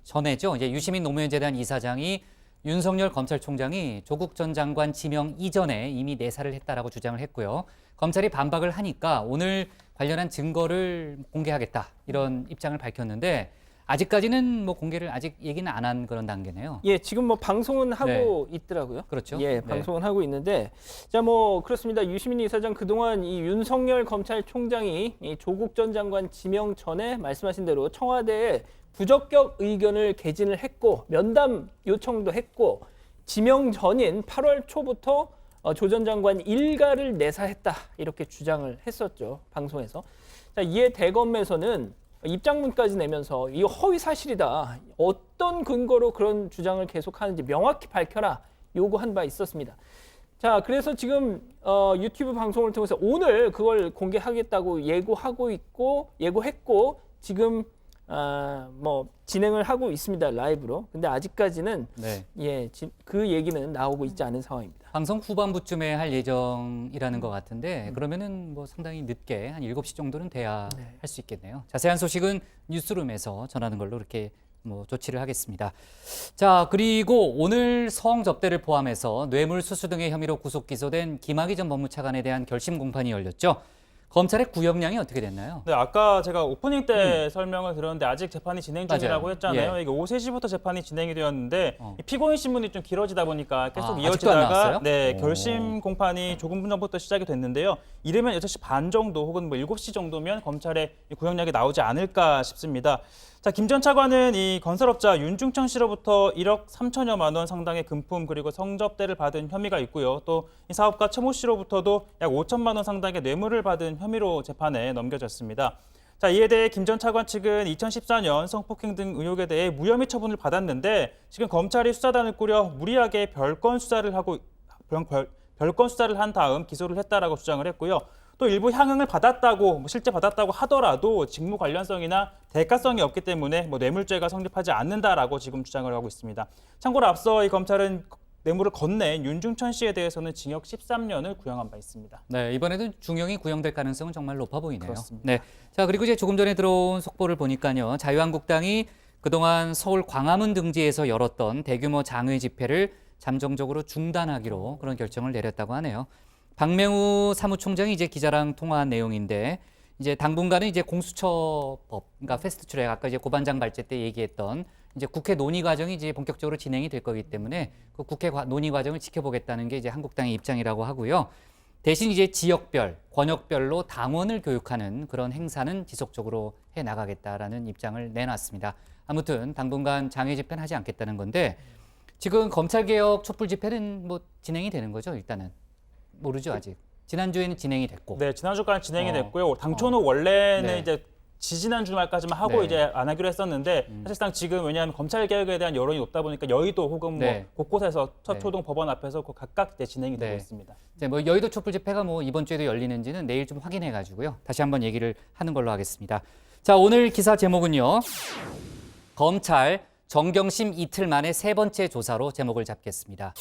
전에죠. 이제 유시민 노무현재단 이사장이 윤석열 검찰총장이 조국 전 장관 지명 이전에 이미 내사를 했다라고 주장을 했고요. 검찰이 반박을 하니까 오늘 관련한 증거를 공개하겠다 이런 입장을 밝혔는데 아직까지는 공개를 아직 얘기는 안 한 그런 단계네요. 예, 지금 방송은 하고 있더라고요. 그렇죠. 예, 방송은 하고 있는데 자, 그렇습니다. 유시민 이사장 그동안 이 윤석열 검찰총장이 이 조국 전 장관 지명 전에 말씀하신 대로 청와대에 부적격 의견을 개진을 했고 면담 요청도 했고 지명 전인 8월 초부터 조 전 장관 일가를 내사했다 이렇게 주장을 했었죠. 방송에서. 자, 이에 대검에서는 입장문까지 내면서 이거 허위 사실이다. 어떤 근거로 그런 주장을 계속하는지 명확히 밝혀라 요구한 바 있었습니다. 자, 그래서 지금 유튜브 방송을 통해서 오늘 그걸 공개하겠다고 예고했고 지금 뭐 진행을 하고 있습니다. 라이브로. 근데 아직까지는 그 얘기는 나오고 있지 않은 상황입니다. 방송 후반부쯤에 할 예정이라는 것 같은데 그러면은 뭐 상당히 늦게 한 7시 정도는 돼야 할 수 있겠네요. 자세한 소식은 뉴스룸에서 전하는 걸로 이렇게 뭐 조치를 하겠습니다. 자, 그리고 오늘 성접대를 포함해서 뇌물수수 등의 혐의로 구속 기소된 김학의 전 법무차관에 대한 결심 공판이 열렸죠. 검찰의 구형량이 어떻게 됐나요? 네, 아까 제가 오프닝 때 설명을 드렸는데 아직 재판이 진행 중이라고 맞아요. 했잖아요. 예. 이게 오후 3시부터 재판이 진행이 되었는데 이 피고인 신문이 좀 길어지다 보니까 계속 아직도 안 이어지다가 나왔어요? 결심 공판이 조금 전부터 시작이 됐는데요. 이르면 6시 반 정도 혹은 뭐 7시 정도면 검찰의 구형량이 나오지 않을까 싶습니다. 자, 김 전 차관은 이 건설업자 윤중천 씨로부터 1억 3천여만 원 상당의 금품 그리고 성접대를 받은 혐의가 있고요. 또 이 사업가 최모 씨로부터도 약 5천만 원 상당의 뇌물을 받은 혐의로 재판에 넘겨졌습니다. 자, 이에 대해 김 전 차관 측은 2014년 성폭행 등 의혹에 대해 무혐의 처분을 받았는데 지금 검찰이 수사단을 꾸려 무리하게 별건 수사를 한 다음 기소를 했다라고 주장을 했고요. 또 일부 향응을 받았다고 실제 받았다고 하더라도 직무 관련성이나 대가성이 없기 때문에 뇌물죄가 성립하지 않는다라고 지금 주장을 하고 있습니다. 참고로 앞서 이 검찰은 뇌물을 건넨 윤중천 씨에 대해서는 징역 13년을 구형한 바 있습니다. 네, 이번에도 중형이 구형될 가능성은 정말 높아 보이네요. 그렇습니다. 네, 자, 그리고 이제 조금 전에 들어온 속보를 보니까요, 자유한국당이 그동안 서울 광화문 등지에서 열었던 대규모 장외 집회를 잠정적으로 중단하기로 그런 결정을 내렸다고 하네요. 박맹우 사무총장이 이제 기자랑 통화한 내용인데 이제 당분간은 이제 공수처법, 그러니까 패스트트랙 아까 이제 고반장 발제 때 얘기했던 이제 국회 논의 과정이 이제 본격적으로 진행이 될 거기 때문에 그 국회 논의 과정을 지켜보겠다는 게 이제 한국당의 입장이라고 하고요. 대신 이제 지역별, 권역별로 당원을 교육하는 그런 행사는 지속적으로 해 나가겠다라는 입장을 내놨습니다. 아무튼 당분간 장외 집회는 하지 않겠다는 건데 지금 검찰개혁 촛불 집회는 뭐 진행이 되는 거죠, 일단은. 모르죠, 아직. 지난주에는 진행이 됐고. 네, 지난주까지 진행이 됐고요. 당초는 원래는 이제 지지난 주말까지만 하고 이제 안 하기로 했었는데 사실상 지금 왜냐하면 검찰 개혁에 대한 여론이 높다 보니까 여의도 혹은 뭐 곳곳에서 서초동 법원 앞에서 각각 이제 진행이 되고 있습니다. 이제 뭐 여의도 촛불 집회가 뭐 이번 주에도 열리는지는 내일 좀 확인해 가지고요. 다시 한번 얘기를 하는 걸로 하겠습니다. 자, 오늘 기사 제목은요. 검찰 정경심 이틀 만에 3번째 조사로 제목을 잡겠습니다.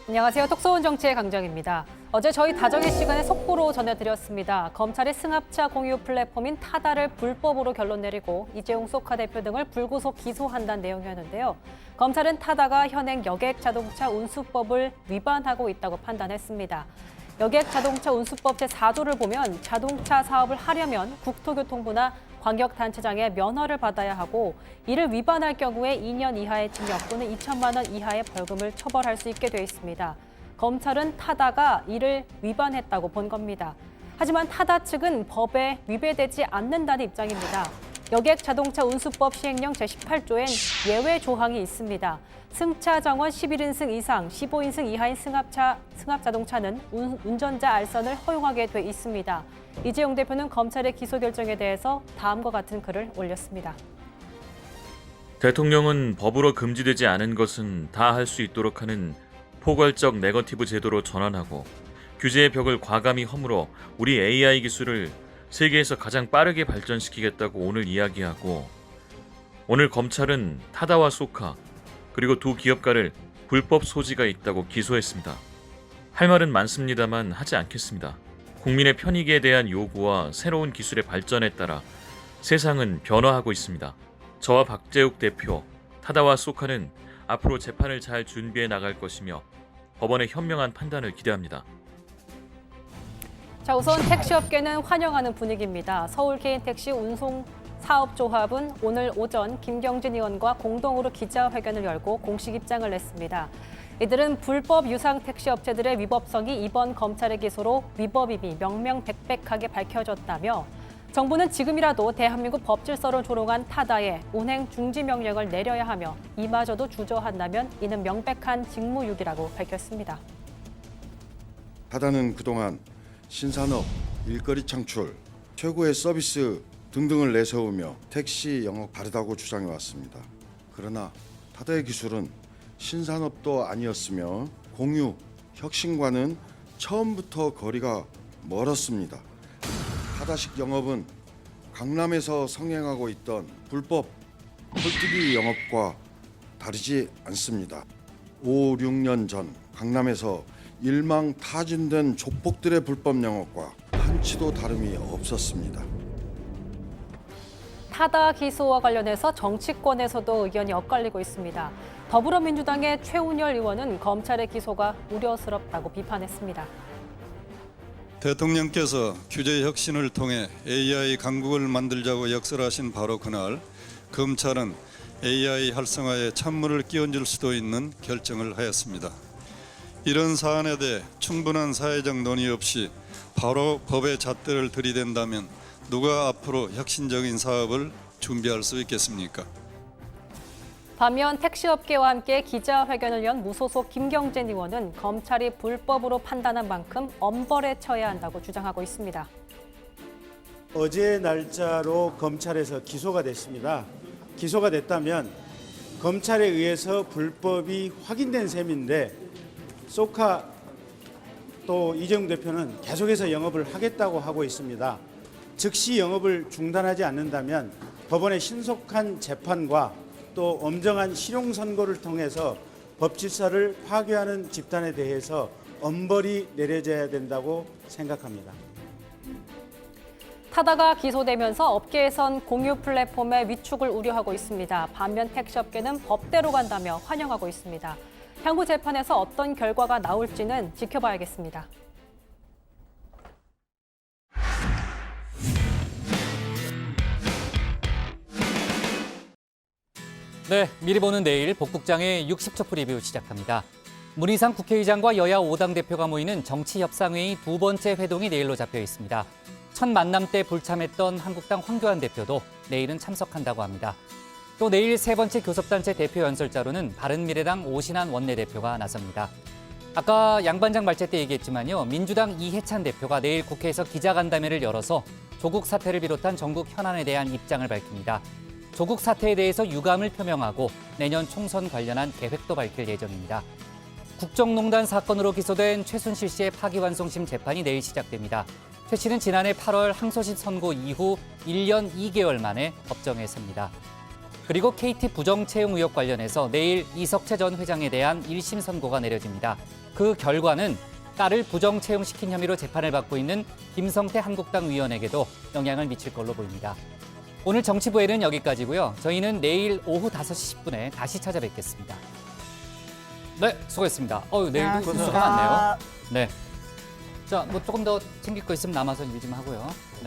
안녕하세요. 톡쏘온 정치의 강정입니다. 어제 저희 다정의 시간에 속보로 전해드렸습니다. 검찰의 승합차 공유 플랫폼인 타다를 불법으로 결론 내리고 이재용 소카 대표 등을 불구속 기소한다는 내용이었는데요. 검찰은 타다가 현행 여객 자동차 운수법을 위반하고 있다고 판단했습니다. 여객 자동차 운수법 제4조를 보면 자동차 사업을 하려면 국토교통부나 광역단체장의 면허를 받아야 하고 이를 위반할 경우에 2년 이하의 징역 또는 2천만 원 이하의 벌금을 처벌할 수 있게 돼 있습니다. 검찰은 타다가 이를 위반했다고 본 겁니다. 하지만 타다 측은 법에 위배되지 않는다는 입장입니다. 여객 자동차 운수법 시행령 제18조엔 예외 조항이 있습니다. 승차 정원 11인승 이상, 15인승 이하인 승합 자동차는 운전자 알선을 허용하게 돼 있습니다. 이재용 대표는 검찰의 기소 결정에 대해서 다음과 같은 글을 올렸습니다. 대통령은 법으로 금지되지 않은 것은 다 할 수 있도록 하는 포괄적 네거티브 제도로 전환하고 규제의 벽을 과감히 허물어 우리 AI 기술을 세계에서 가장 빠르게 발전시키겠다고 오늘 이야기하고 오늘 검찰은 타다와 소카 그리고 두 기업가를 불법 소지가 있다고 기소했습니다. 할 말은 많습니다만 하지 않겠습니다. 국민의 편익에 대한 요구와 새로운 기술의 발전에 따라 세상은 변화하고 있습니다. 저와 박재욱 대표, 타다와 소카는 앞으로 재판을 잘 준비해 나갈 것이며 법원의 현명한 판단을 기대합니다. 자, 우선 택시업계는 환영하는 분위기입니다. 서울 개인택시 운송 사업조합은 오늘 오전 김경진 의원과 공동으로 기자회견을 열고 공식 입장을 냈습니다. 이들은 불법 유상 택시 업체들의 위법성이 이번 검찰의 기소로 위법임이 명명백백하게 밝혀졌다며 정부는 지금이라도 대한민국 법질서를 조롱한 타다에 운행 중지 명령을 내려야 하며 이마저도 주저한다면 이는 명백한 직무유기라고 밝혔습니다. 타다는 그동안 신산업, 일거리 창출, 최고의 서비스 등등을 내세우며 택시 영업 바르다고 주장해 왔습니다. 그러나 타다의 기술은 신산업도 아니었으며 공유, 혁신과는 처음부터 거리가 멀었습니다. 타다식 영업은 강남에서 성행하고 있던 불법 홀뚜기 영업과 다르지 않습니다. 5, 6년 전 강남에서 일망타진된 조폭들의 불법 영업과 한치도 다름이 없었습니다. 타다 기소와 관련해서 정치권에서도 의견이 엇갈리고 있습니다. 더불어민주당의 최운열 의원은 검찰의 기소가 우려스럽다고 비판했습니다. 대통령께서 규제 혁신을 통해 AI 강국을 만들자고 역설하신 바로 그날 검찰은 AI 활성화에 찬물을 끼얹을 수도 있는 결정을 하였습니다. 이런 사안에 대해 충분한 사회적 논의 없이 바로 법의 잣대를 들이댄다면 누가 앞으로 혁신적인 사업을 준비할 수 있겠습니까? 반면 택시업계와 함께 기자회견을 연 무소속 김경진 의원은 검찰이 불법으로 판단한 만큼 엄벌에 처해야 한다고 주장하고 있습니다. 어제 날짜로 검찰에서 기소가 됐습니다. 기소가 됐다면 검찰에 의해서 불법이 확인된 셈인데 소카 또 이재용 대표는 계속해서 영업을 하겠다고 하고 있습니다. 즉시 영업을 중단하지 않는다면 법원의 신속한 재판과 또 엄정한 실용 선고를 통해서 법 질서를 파괴하는 집단에 대해서 엄벌이 내려져야 된다고 생각합니다. 타다가 기소되면서 업계에선 공유 플랫폼의 위축을 우려하고 있습니다. 반면 택시업계는 법대로 간다며 환영하고 있습니다. 향후 재판에서 어떤 결과가 나올지는 지켜봐야겠습니다. 네, 미리 보는 내일 복국장의 60초 프리뷰 시작합니다. 문희상 국회의장과 여야 5당 대표가 모이는 정치협상회의 두 번째 회동이 내일로 잡혀 있습니다. 첫 만남 때 불참했던 한국당 황교안 대표도 내일은 참석한다고 합니다. 또 내일 세 번째 교섭단체 대표 연설자로는 바른미래당 오신환 원내대표가 나섭니다. 아까 양반장 말째 때 얘기했지만요. 민주당 이해찬 대표가 내일 국회에서 기자간담회를 열어서 조국 사태를 비롯한 전국 현안에 대한 입장을 밝힙니다. 조국 사태에 대해서 유감을 표명하고 내년 총선 관련한 계획도 밝힐 예정입니다. 국정농단 사건으로 기소된 최순실 씨의 파기환송심 재판이 내일 시작됩니다. 최 씨는 지난해 8월 항소심 선고 이후 1년 2개월 만에 법정에 섭니다. 그리고 KT 부정채용 의혹 관련해서 내일 이석채 전 회장에 대한 1심 선고가 내려집니다. 그 결과는 딸을 부정채용시킨 혐의로 재판을 받고 있는 김성태 한국당 위원에게도 영향을 미칠 걸로 보입니다. 오늘 정치부에는 여기까지고요. 저희는 내일 오후 5시 10분에 다시 찾아뵙겠습니다. 네, 수고했습니다. 내일도 뉴스가 많네요. 네. 자, 뭐 조금 더 챙길 거 있으면 남아서 일 좀 하고요. 네.